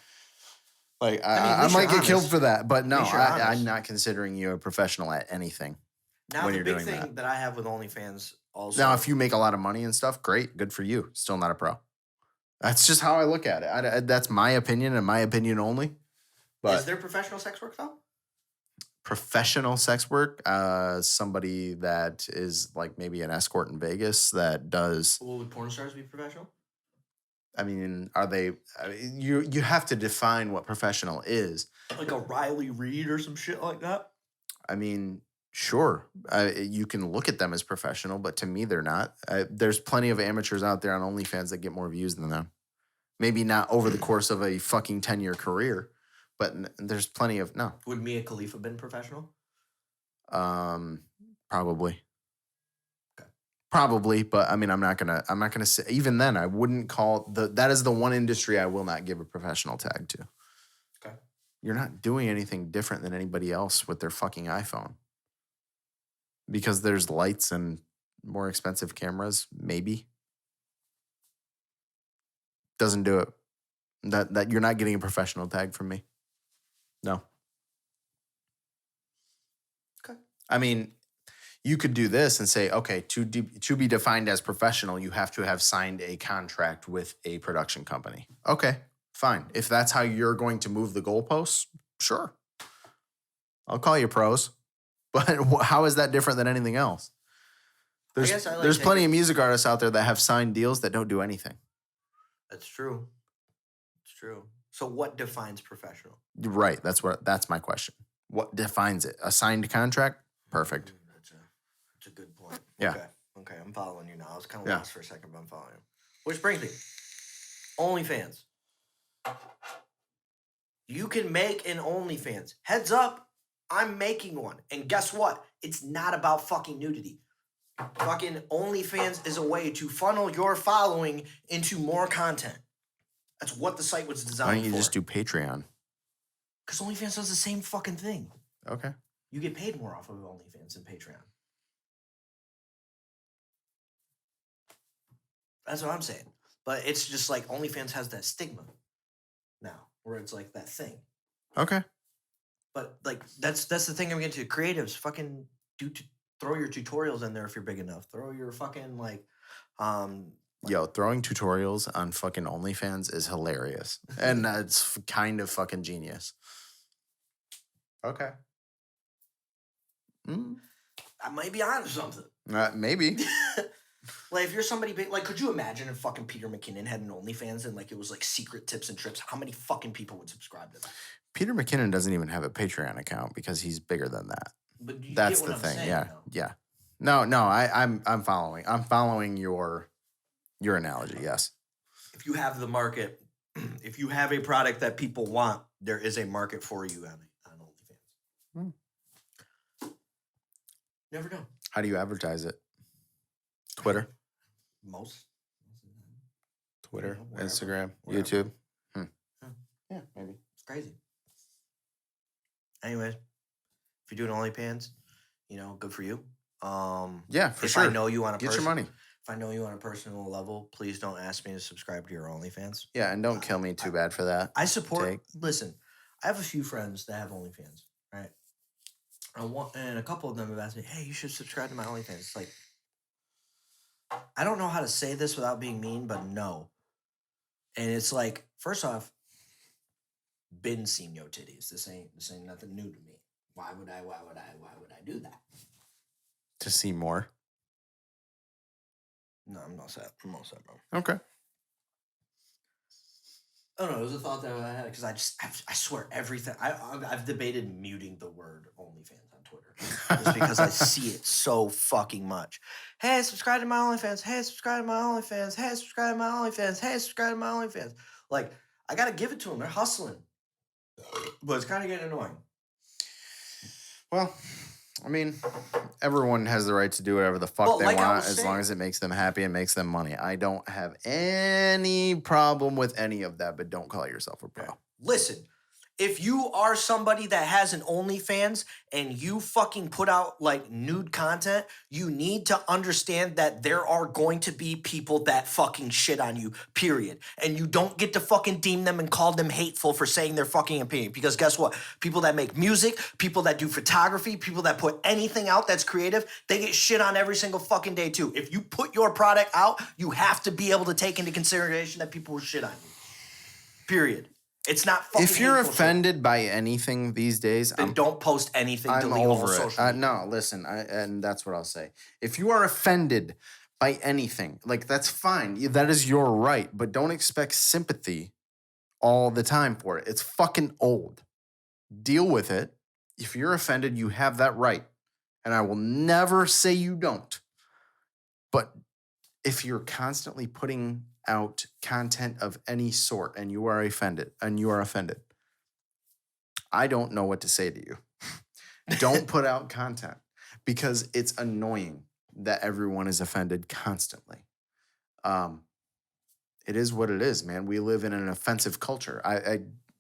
Like I might get killed for that, but no, I'm not considering you a professional at anything. Now when the you're big doing thing that I have with OnlyFans also. Now, if you make a lot of money and stuff, great, good for you. Still not a pro. That's just how I look at it. That's my opinion and my opinion only. But is there professional sex work though? Professional sex work, somebody that is like maybe an escort in Vegas that does. Well, would porn stars be professional? I mean, are they? You have to define what professional is. Like a Riley Reid or some shit like that. I mean, sure, you can look at them as professional, but to me, they're not. There's plenty of amateurs out there on OnlyFans that get more views than them. Maybe not over the course of a fucking 10-year career, but there's plenty of no. Would Mia Khalifa been professional? Probably. Probably, but I mean, I'm not gonna say. Even then, I wouldn't call that is the one industry I will not give a professional tag to. Okay. You're not doing anything different than anybody else with their fucking iPhone. Because there's lights and more expensive cameras, maybe. Doesn't do it. That you're not getting a professional tag from me. No. Okay. I mean, you could do this and say, okay, to be defined as professional, you have to have signed a contract with a production company. Okay, fine. If that's how you're going to move the goalposts, sure. I'll call you pros. But how is that different than anything else? There's plenty of music artists out there that have signed deals that don't do anything. That's true. It's true. So what defines professional? Right. That's my question. What defines it? A signed contract? Perfect. That's a good point. Yeah. Okay, I'm following you now. I was kind of lost for a second, but I'm following you. Which brings me, OnlyFans. You can make an OnlyFans. Heads up, I'm making one. And guess what? It's not about fucking nudity. Fucking OnlyFans is a way to funnel your following into more content. That's what the site was designed for. Why don't you just do Patreon? Because OnlyFans does the same fucking thing. Okay. You get paid more off of OnlyFans than Patreon. That's what I'm saying. But it's just like OnlyFans has that stigma now, where it's like that thing. Okay. But like that's the thing I'm getting to. Creatives, fucking throw your tutorials in there if you're big enough. Throw your fucking Yo, throwing tutorials on fucking OnlyFans is hilarious. And it's kind of fucking genius. Okay. I might be onto something. Maybe. Like if you're somebody big, like could you imagine if fucking Peter McKinnon had an OnlyFans and like it was like secret tips and trips? How many fucking people would subscribe to that? Peter McKinnon doesn't even have a Patreon account because he's bigger than that. But you That's get what the I'm thing. saying, Yeah. though. Yeah. No, I'm following. I'm following your analogy, yes. If you have the market, if you have a product that people want, there is a market for you on OnlyFans. Never know. How do you advertise it? Twitter? Most. Twitter, Wherever. Instagram, Wherever. YouTube? Yeah, maybe. It's crazy. Anyways, if you're doing OnlyFans, good for you. Yeah, for if sure. I know you on a Get your money. If I know you on a personal level, please don't ask me to subscribe to your OnlyFans. Yeah, and don't kill me too bad for that. I support. Listen, I have a few friends that have OnlyFans, right? And a couple of them have asked me, "Hey, you should subscribe to my OnlyFans." It's like, I don't know how to say this without being mean, but no. And it's like, first off, been seen your titties. This ain't nothing new to me. Why would I do that? To see more? No, I'm not sad. Bro. Okay. Oh no, it was a thought that I had because I swear everything. I've debated muting the word OnlyFans on Twitter just because I see it so fucking much. Hey, subscribe to my OnlyFans. Hey, subscribe to my OnlyFans. Hey, subscribe to my OnlyFans. Hey, subscribe to my OnlyFans. Like, I gotta give it to them. They're hustling, but it's kind of getting annoying. Well, I mean, everyone has the right to do whatever the fuck they want as long as it makes them happy and makes them money. I don't have any problem with any of that, but don't call yourself a pro. Listen, if you are somebody that has an OnlyFans and you fucking put out like nude content, you need to understand that there are going to be people that fucking shit on you, period. And you don't get to fucking deem them and call them hateful for saying their fucking opinion. Because guess what? People that make music, people that do photography, people that put anything out that's creative, they get shit on every single fucking day too. If you put your product out, you have to be able to take into consideration that people will shit on you. Period. It's not fucking If you're hateful offended shit. by anything these days, Then don't post anything. I'm delete all over it. social media. No, listen, and that's what I'll say. If you are offended by anything, like that's fine. That is your right, but don't expect sympathy all the time for it. It's fucking old. Deal with it. If you're offended, you have that right. And I will never say you don't. But if you're constantly putting out content of any sort and you are offended, I don't know what to say to you. Don't put out content because it's annoying that everyone is offended constantly. It is what it is, man. We live in an offensive culture.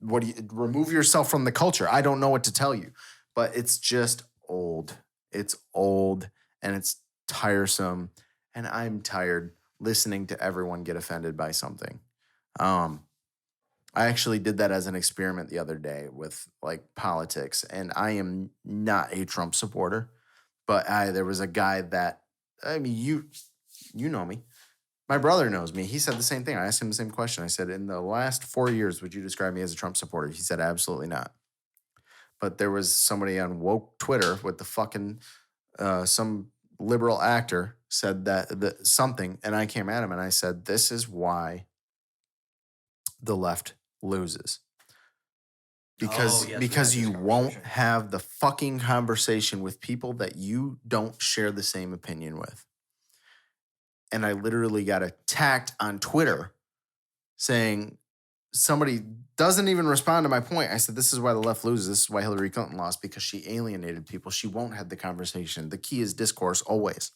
Remove yourself from the culture? I don't know what to tell you, but it's just old. It's old and it's tiresome, and I'm tired listening to everyone get offended by something. I actually did that as an experiment the other day with like politics, and I am not a Trump supporter, but there was a guy that, I mean, you know me. My brother knows me. He said the same thing. I asked him the same question. I said, in the last 4 years, would you describe me as a Trump supporter? He said, absolutely not. But there was somebody on woke Twitter with the fucking, some liberal actor said that something, and I came at him and I said, this is why the left loses. Because you won't have the fucking conversation with people that you don't share the same opinion with. And I literally got attacked on Twitter saying, somebody doesn't even respond to my point. I said, this is why the left loses. This is why Hillary Clinton lost, because she alienated people. She won't have the conversation. The key is discourse always.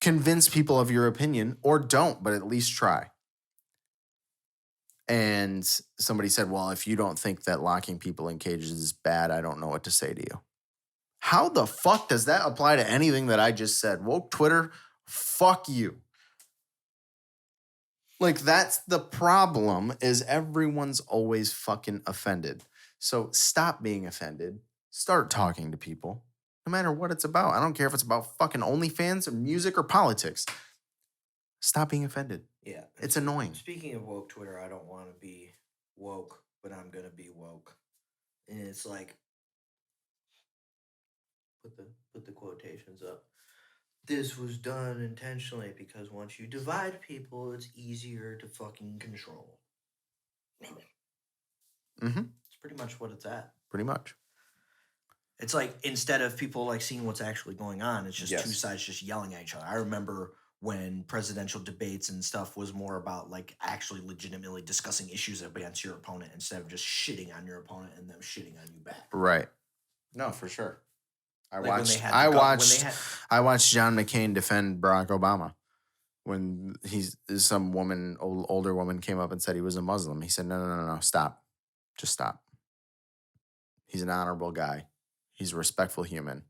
Convince people of your opinion, or don't, but at least try. And somebody said, well, if you don't think that locking people in cages is bad, I don't know what to say to you. How the fuck does that apply to anything that I just said? Woke Twitter, fuck you. Like, that's the problem, is everyone's always fucking offended. So stop being offended. Start talking to people, no matter what it's about. I don't care if it's about fucking OnlyFans or music or politics. Stop being offended. Yeah. It's annoying. Speaking of woke Twitter, I don't want to be woke, but I'm going to be woke. And it's like, put the quotations up. This was done intentionally because once you divide people, it's easier to fucking control. Mm-hmm. It's pretty much what it's at. Pretty much. It's like instead of people like seeing what's actually going on, it's just Yes. two sides just yelling at each other. I remember when presidential debates and stuff was more about like actually legitimately discussing issues against your opponent instead of just shitting on your opponent and them shitting on you back. Right. No, for sure. I Like when they watched. had I the gun- when watched. they had- I watched John McCain defend Barack Obama when some woman, older woman, came up and said he was a Muslim. He said, "No, stop, just stop. He's an honorable guy. He's a respectful human.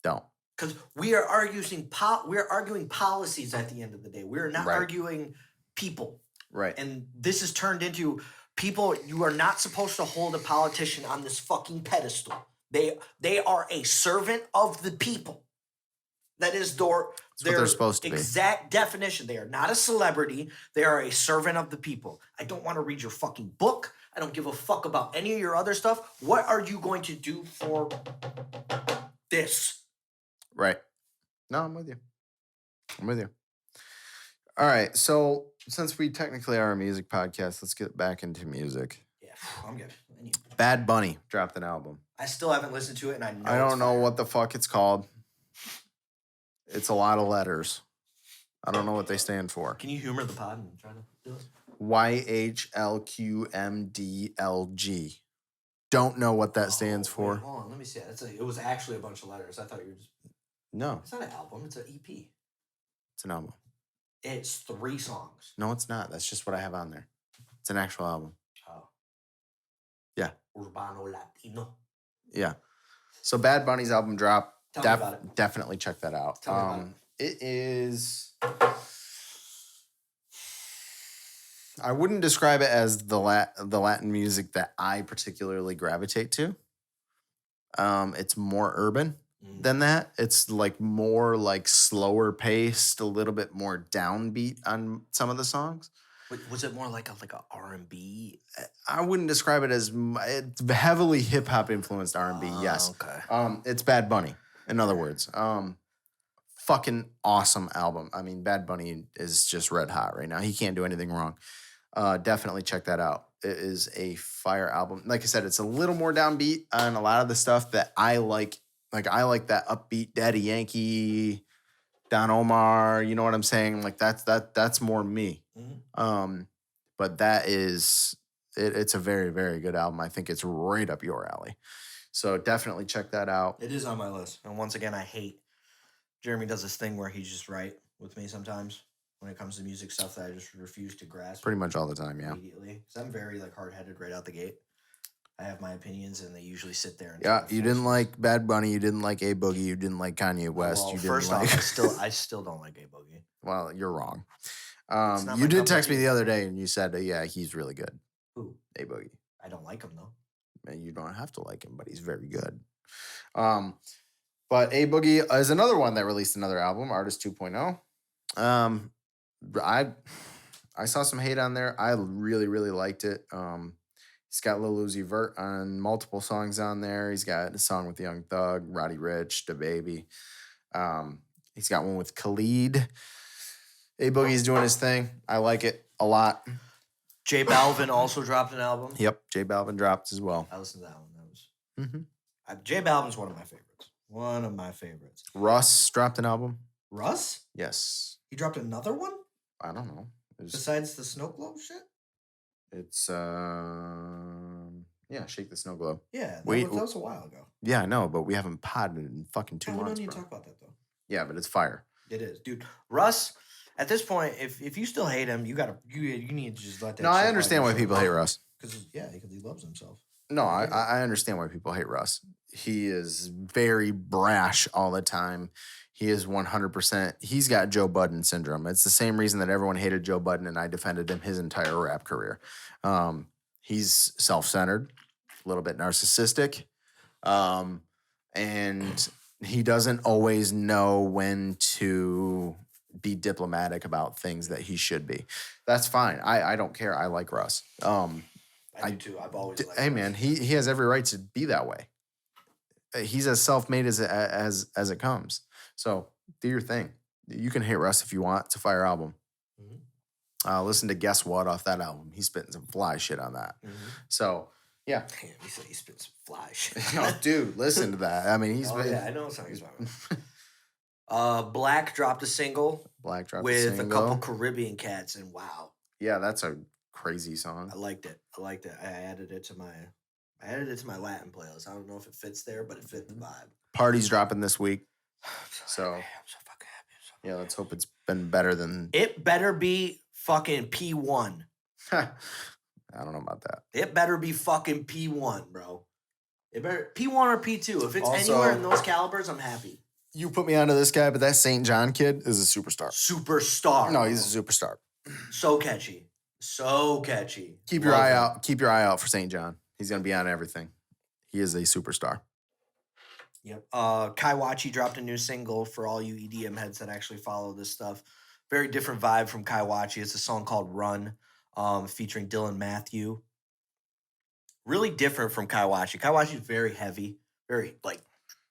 Don't." Because we are arguing policies at the end of the day. We're not Right. arguing people. Right. And this has turned into people. You are not supposed to hold a politician on this fucking pedestal. They are a servant of the people. That is their they're supposed to be. exact definition. They are not a celebrity. They are a servant of the people. I don't want to read your fucking book. I don't give a fuck about any of your other stuff. What are you going to do for this? Right. No, I'm with you. All right. So since we technically are a music podcast, let's get back into music. Yeah, I'm good. Bad Bunny dropped an album. I still haven't listened to it, and I know I it's don't know fire. what the fuck it's called. It's a lot of letters. I don't know what they stand for. Can you humor the pod and try to do it? YHLQMDLG. Don't know what that stands Wait, for. hold on, let me see. It was actually a bunch of letters. I thought you were just. No, It's not an album. It's an EP. it's an album. It's 3 songs. No, it's not. That's just what I have on there. It's an actual album. Oh. Yeah. Urbano Latino. Yeah. So Bad Bunny's album drop. Tell me about it. Definitely check that out. Tell me about It is. I wouldn't describe it as the Latin music that I particularly gravitate to. It's more urban than that. It's like more like slower paced, a little bit more downbeat on some of the songs. Was it more like a R&B? I wouldn't describe it as it's heavily hip hop influenced R&B. Yes. Okay. It's Bad Bunny. In other words, fucking awesome album. I mean, Bad Bunny is just red hot right now. He can't do anything wrong. Definitely check that out. It is a fire album. Like I said, it's a little more downbeat on a lot of the stuff that I like. Like I like that upbeat Daddy Yankee, Don Omar. You know what I'm saying? Like that's more me. Mm-hmm. But that is it's a very, very good album. I think it's right up your alley. So definitely check that out. It is on my list. And once again, I hate Jeremy does this thing where he's just right with me sometimes when it comes to music stuff that I just refuse to grasp. Pretty much all the time, yeah. Immediately. Because I'm very like hard-headed right out the gate. I have my opinions and they usually sit there. And Yeah, you didn't like Bad Bunny, you didn't like A Boogie, you didn't like Kanye West. Well, You didn't first like... off, I still don't like A Boogie. Well, you're wrong. It's not You my did cup of text me tea. the other day and you said, yeah, he's really good. Who? A Boogie. I don't like him though. And you don't have to like him, but he's very good. But A Boogie is another one that released another album, Artist 2.0. I saw some hate on there. I really, really liked it. He's got Lil Uzi Vert on multiple songs on there. He's got a song with Young Thug, Roddy Ricch, DaBaby. He's got one with Khalid. A Boogie's doing his thing. I like it a lot. J Balvin also dropped an album. Yep, J Balvin dropped as well. I listened to that one. That was Mm-hmm. J Balvin's one of my favorites. One of my favorites. Russ dropped an album. Russ? Yes. He dropped another one I don't know. besides the Snow Globe shit. It's yeah, Shake the Snow Globe. Yeah, Wait, that was a while ago. Yeah, I know, but we haven't podded in fucking 2 We months. don't need to Bro. talk about that though. Yeah, but it's fire. It is, dude. Russ, at this point, if you still hate him, you need to just let that. No, I understand why people hate Russ. because he loves himself. No, I understand why people hate Russ. He is very brash all the time. He is 100%. He's got Joe Budden syndrome. It's the same reason that everyone hated Joe Budden, and I defended him his entire rap career. He's self-centered, a little bit narcissistic, and he doesn't always know when to be diplomatic about things that he should be. That's fine. I don't care. I like Russ. I do too. I've always liked Hey Russ. man, he has every right to be that way. He's as self-made as it comes. So do your thing. You can hate Russ if you want. It's a fire album. Mhm. Listen to Guess What off that album. He's spitting some fly shit on that. So, yeah. Damn, he said he spit some fly shit. Oh, dude, listen to that. I mean, he's been... yeah, I know what song he's talking about. Black dropped a single with a couple Caribbean cats, and wow. Yeah, that's a crazy song. I liked it. I added it to my Latin playlist. I don't know if it fits there, but it fit the vibe. Party's dropping this week. I'm so fucking happy. Yeah, let's hope it's been better than... It better be fucking P1. I don't know about that. It better be fucking P1, bro. It better P1 or P2. If it's Also, anywhere in those calibers, I'm happy. You put me onto this guy, but that St. John kid is a superstar. Superstar. No, he's a superstar. So catchy. So catchy. Keep your eye out. Keep your eye out for St. John. He's gonna be on everything. He is a superstar. Yep. Kaiwachi dropped a new single for all you EDM heads that actually follow this stuff. Very different vibe from Kaiwachi. It's a song called Run, featuring Dylan Matthew. Really different from Kaiwachi. Kaiwachi is very heavy, very like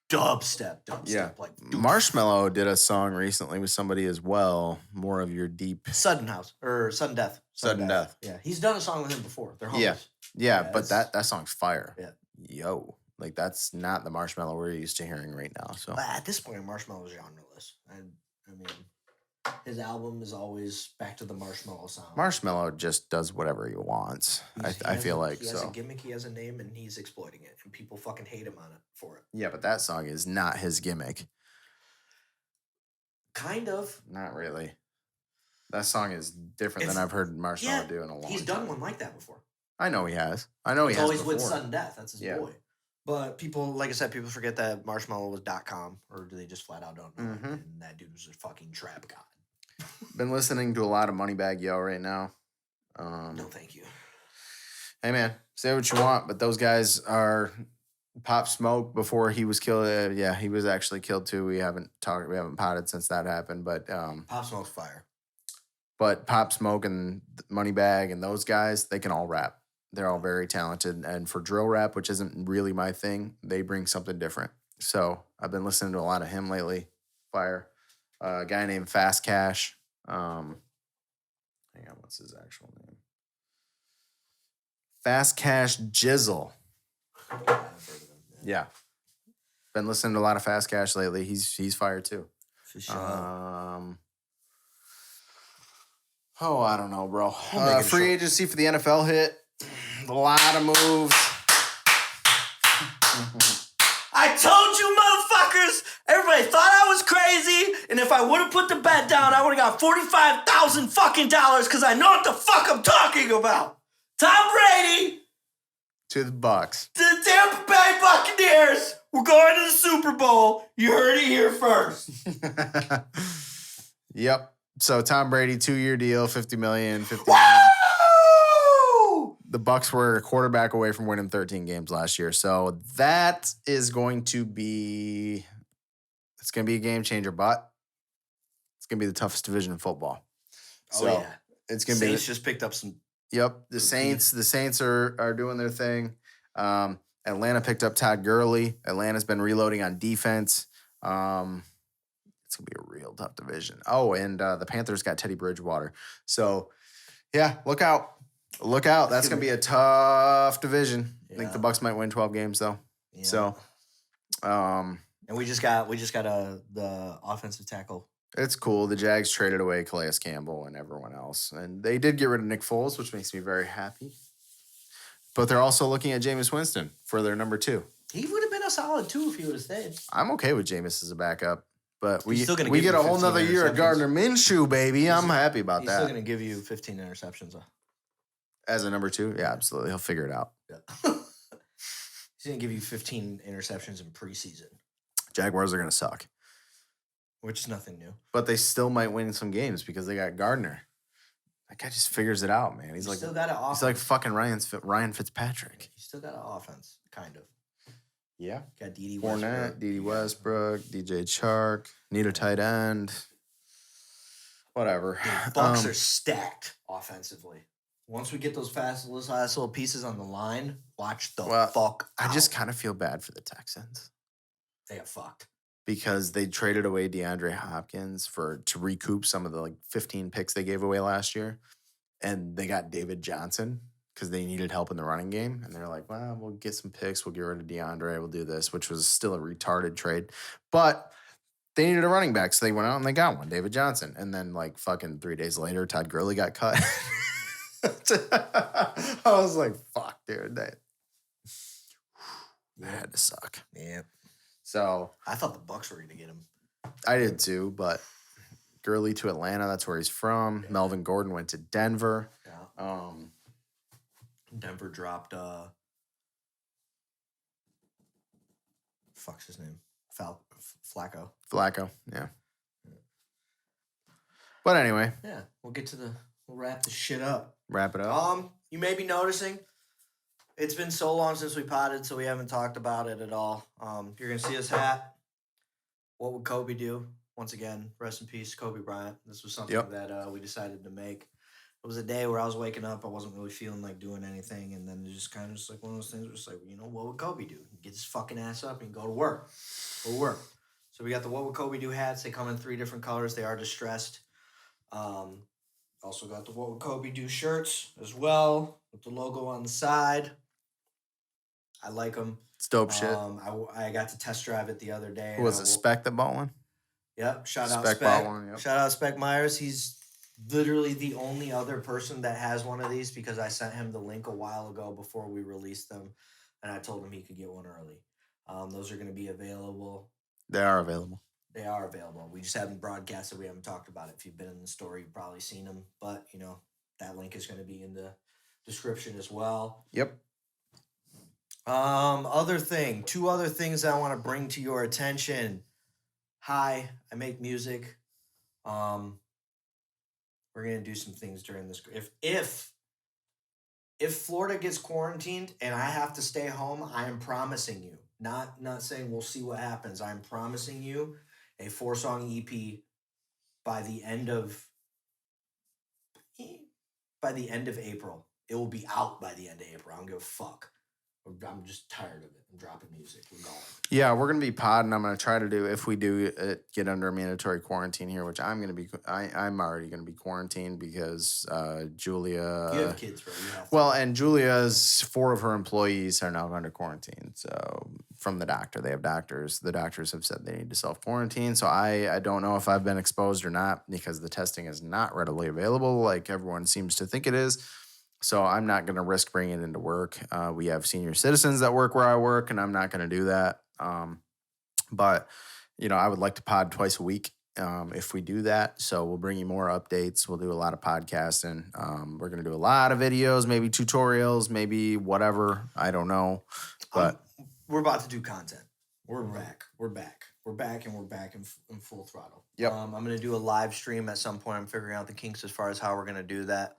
dubstep. Yeah. Like Marshmello did a song recently with somebody as well. More of your deep Sudden Death. Sudden Death. Yeah, he's done a song with him before. They're homies. Yeah, but that song's fire. Yeah. Yo, like that's not the Marshmello we're used to hearing right now. So But at this point, Marshmello is genreless. I mean, his album is always back to the Marshmello sound. Marshmello just does whatever he wants. I feel like he has a gimmick, he has a name, and he's exploiting it, and people fucking hate him on it for it. Yeah, but that song is not his gimmick. Kind of. Not really. That song is different than I've heard Marshmello do in a long time. He's done one like that before. I know he has. It's always before. with Sudden Death. That's his boy. But people, like I said, people forget that Marshmello was .com, or do they just flat out don't know? And that dude was a fucking trap god. Been listening to a lot of Moneybagg Yo right now. No, thank you. Hey man, say what you want, but those guys are Pop Smoke before he was killed. Yeah, he was actually killed too. We haven't potted since that happened, but Pop Smoke's fire. But Pop Smoke and Moneybagg and those guys, they can all rap. They're all very talented, and for drill rap, which isn't really my thing, they bring something different. So I've been listening to a lot of him lately. Fire. A guy named Fast Cash. Hang on, what's his actual name? Fast Cash Jizzle. Yeah. Been listening to a lot of Fast Cash lately. He's fire too. For sure. I don't know, bro. Free agency for the NFL hit. A lot of moves. I told you, motherfuckers! Everybody thought I was crazy, and if I would have put the bet down, I would have got $45,000 fucking dollars because I know what the fuck I'm talking about. Tom Brady To the Bucks. to the Tampa Bay Buccaneers. We're going to the Super Bowl. You heard it here first. Yep. So Tom Brady, 2-year deal, $50 million. Woo! The Bucks were a quarterback away from winning 13 games last year. So that is going to be a game changer, but it's going to be the toughest division in football. So it's going to be Saints just picked up some. Yep, the Saints are doing their thing. Atlanta picked up Todd Gurley. Atlanta's been reloading on defense. It's going to be a real tough division. Oh, and the Panthers got Teddy Bridgewater. So, yeah, look out. Look out. That's going to be a tough division. Yeah. I think the Bucks might win 12 games, though. Yeah. So, and we just got the offensive tackle. It's cool. The Jags traded away Calais Campbell and everyone else. And they did get rid of Nick Foles, which makes me very happy. But they're also looking at Jameis Winston for their number 2. He would have been a solid 2 if he would have stayed. I'm okay with Jameis as a backup. But we get a whole nother year of Gardner Minshew, baby. I'm happy about that. He's still going to give you 15 interceptions. As a number 2? Yeah, absolutely. He'll figure it out. Yeah. He's going to give you 15 interceptions in preseason. Jaguars are going to suck. Which is nothing new. But they still might win some games because they got Gardner. That guy just figures it out, man. He's like fucking Ryan Fitzpatrick. He's still got an offense, kind of. Yeah. Got Dede Fournette, Dede Westbrook, DJ Chark, need a tight end. Whatever. The Bucks are stacked offensively. Once we get those fast little pieces on the line, watch the fuck out. I just kind of feel bad for the Texans. They got fucked. Because they traded away DeAndre Hopkins to recoup some of the 15 picks they gave away last year. and they got David Johnson because they needed help in the running game. And they're like, well, we'll get some picks. We'll get rid of DeAndre. We'll do this, which was still a retarded trade. But they needed a running back, so they went out and they got one, David Johnson. And then, like, fucking 3 days later, Todd Gurley got cut. I was like, fuck, dude. That had to suck. Yeah. So I thought the Bucks were going to get him. I did too, but Gurley to Atlanta, that's where he's from. Yeah. Melvin Gordon went to Denver. Yeah. Denver dropped fuck's his name? Flacco. Flacco, yeah. But anyway. Yeah, we'll wrap this shit up. Wrap it up. You may be noticing it's been so long since we potted, so we haven't talked about it at all. You're gonna see this hat. What would Kobe do? Once again, rest in peace, Kobe Bryant. This was something that we decided to make. It was a day where I was waking up. I wasn't really feeling like doing anything. And then it just kind of just like one of those things where it's like, what would Kobe do? Get his fucking ass up and go to work. Go to work. So we got the What Would Kobe Do hats. They come in 3 different colors. They are distressed. Also got the What Would Kobe Do shirts as well with the logo on the side. I like them. It's dope shit. I got to test drive it the other day. Who was it, Spec that bought one? Yep. Shout out Spec. Bought one, yep. Shout out Spec Myers. He's literally the only other person that has one of these because I sent him the link a while ago before we released them, and I told him he could get one early. Those are going to be available. They are available. They are available. We just haven't broadcasted. We haven't talked about it. If you've been in the store, you've probably seen them. But, that link is going to be in the description as well. Yep. Two other things I want to bring to your attention. Hi, I make music. We're gonna do some things during this. If Florida gets quarantined and I have to stay home, I am promising you, not saying we'll see what happens. I'm promising you a 4-song EP by the end of April. It will be out by the end of April. I don't give a fuck. I'm just tired of it. I'm dropping music. We're going. Yeah, we're going to be podding. I'm going to try to do, if we do get under a mandatory quarantine here, which I'm going to be, I'm already going to be quarantined because Julia. You have kids, bro. You have well, and Julia's 4 of her employees are now under quarantine. So from the doctor, they have doctors. The doctors have said they need to self-quarantine. So I don't know if I've been exposed or not because the testing is not readily available like everyone seems to think it is. So I'm not going to risk bringing it into work. We have senior citizens that work where I work, and I'm not going to do that. But, I would like to pod twice a week if we do that. So we'll bring you more updates. We'll do a lot of podcasting. We're going to do a lot of videos, maybe tutorials, maybe whatever. I don't know. But we're about to do content. We're back. We're back. We're back, and we're back in full throttle. Yep. I'm going to do a live stream at some point. I'm figuring out the kinks as far as how we're going to do that.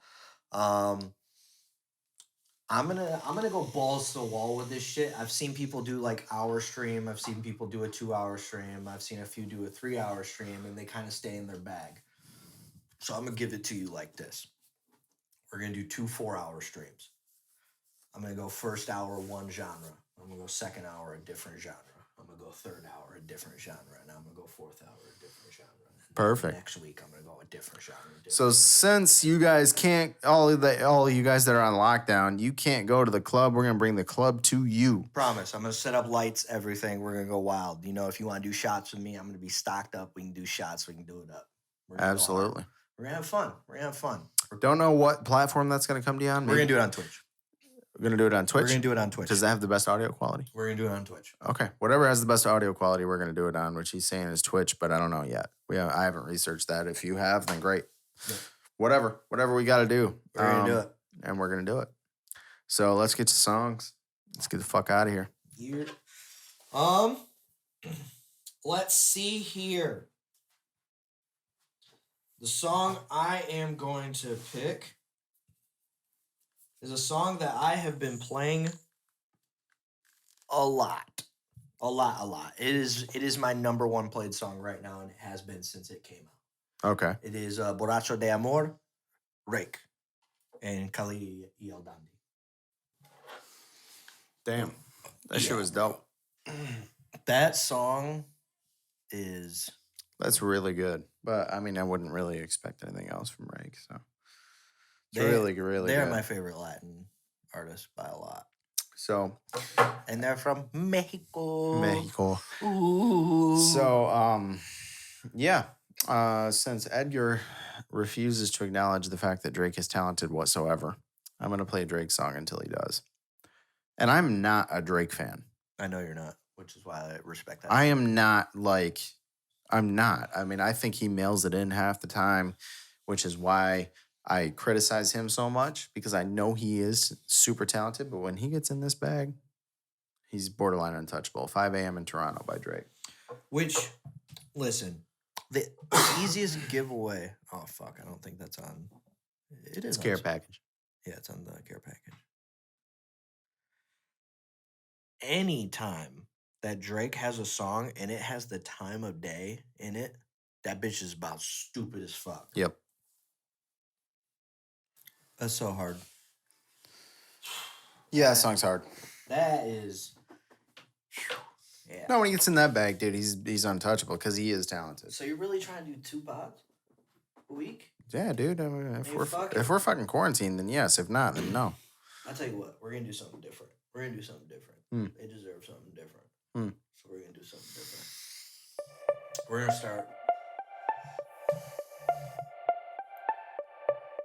I'm gonna go balls to the wall with this shit. I've seen people do like hour stream. I've seen people do a 2-hour stream. I've seen a few do a 3-hour stream, and they kind of stay in their bag. So I'm gonna give it to you like this. We're gonna do 2 4-hour streams. I'm gonna go first hour one genre. I'm gonna go second hour a different genre. I'm gonna go third hour a different genre, and I'm gonna go fourth hour a different genre. Perfect. Next week, I'm gonna go a different genre. So since you guys can't, all of you guys that are on lockdown, you can't go to the club. We're gonna bring the club to you. Promise. I'm gonna set up lights, everything. We're gonna go wild. If you want to do shots with me, I'm gonna be stocked up. We can do shots. We can do it up. Absolutely. We're gonna have fun. Don't know what platform that's gonna come to you on. We're gonna do it on Twitch. We're gonna do it on Twitch. We're gonna do it on Twitch. Does that have the best audio quality? We're gonna do it on Twitch. Okay, whatever has the best audio quality, we're gonna do it on. Which he's saying is Twitch, but I don't know yet. I haven't researched that. If you have, then great. Yeah. Whatever we got to do, we're gonna do it, and we're gonna do it. So let's get to songs. Let's get the fuck out of here. Let's see here. The song I am going to pick is a song that I have been playing a lot. It is my number 1 played song right now, and it has been since it came out. Okay. It is Borracho de Amor, Reik, and Cali y Dandee. Damn. That shit was dope. That song is... That's really good. But, I mean, I wouldn't really expect anything else from Reik, so... It's really good. They're my favorite Latin artist by a lot. So, and they're from Mexico. Ooh. So, yeah. Since Edgar refuses to acknowledge the fact that Drake is talented whatsoever, I'm going to play a Drake song until he does. And I'm not a Drake fan. I know you're not, which is why I respect that. I am not I'm not. I mean, I think he mails it in half the time, which is why I criticize him so much, because I know he is super talented, but when he gets in this bag, he's borderline untouchable. 5 a.m. in Toronto by Drake. Which, listen, the easiest giveaway. Oh, fuck. I don't think that's on. It is. It's care package. Yeah, it's on the care package. Anytime that Drake has a song and it has the time of day in it, that bitch is about stupid as fuck. Yep. That's so hard. Yeah, that song's hard. That is. Yeah. No, when he gets in that bag, dude, he's untouchable because he is talented. So you're really trying to do 2 pods a week? Yeah, dude. I mean, if Hey, we're fucking quarantined, then yes. If not, then no. I'll tell you what. We're going to do something different. They deserve something different. So we're going to do something different. We're going to start.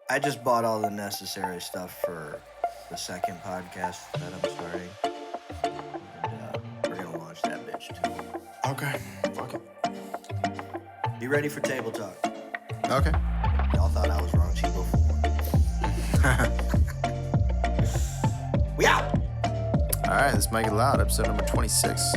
I just bought all the necessary stuff for the second podcast that I'm starting. And we're going to launch that bitch too. Okay. Fuck it. Be ready for table talk. Okay. Y'all thought I was raunchy before. We out! All right, this is Make It Loud, episode number 26.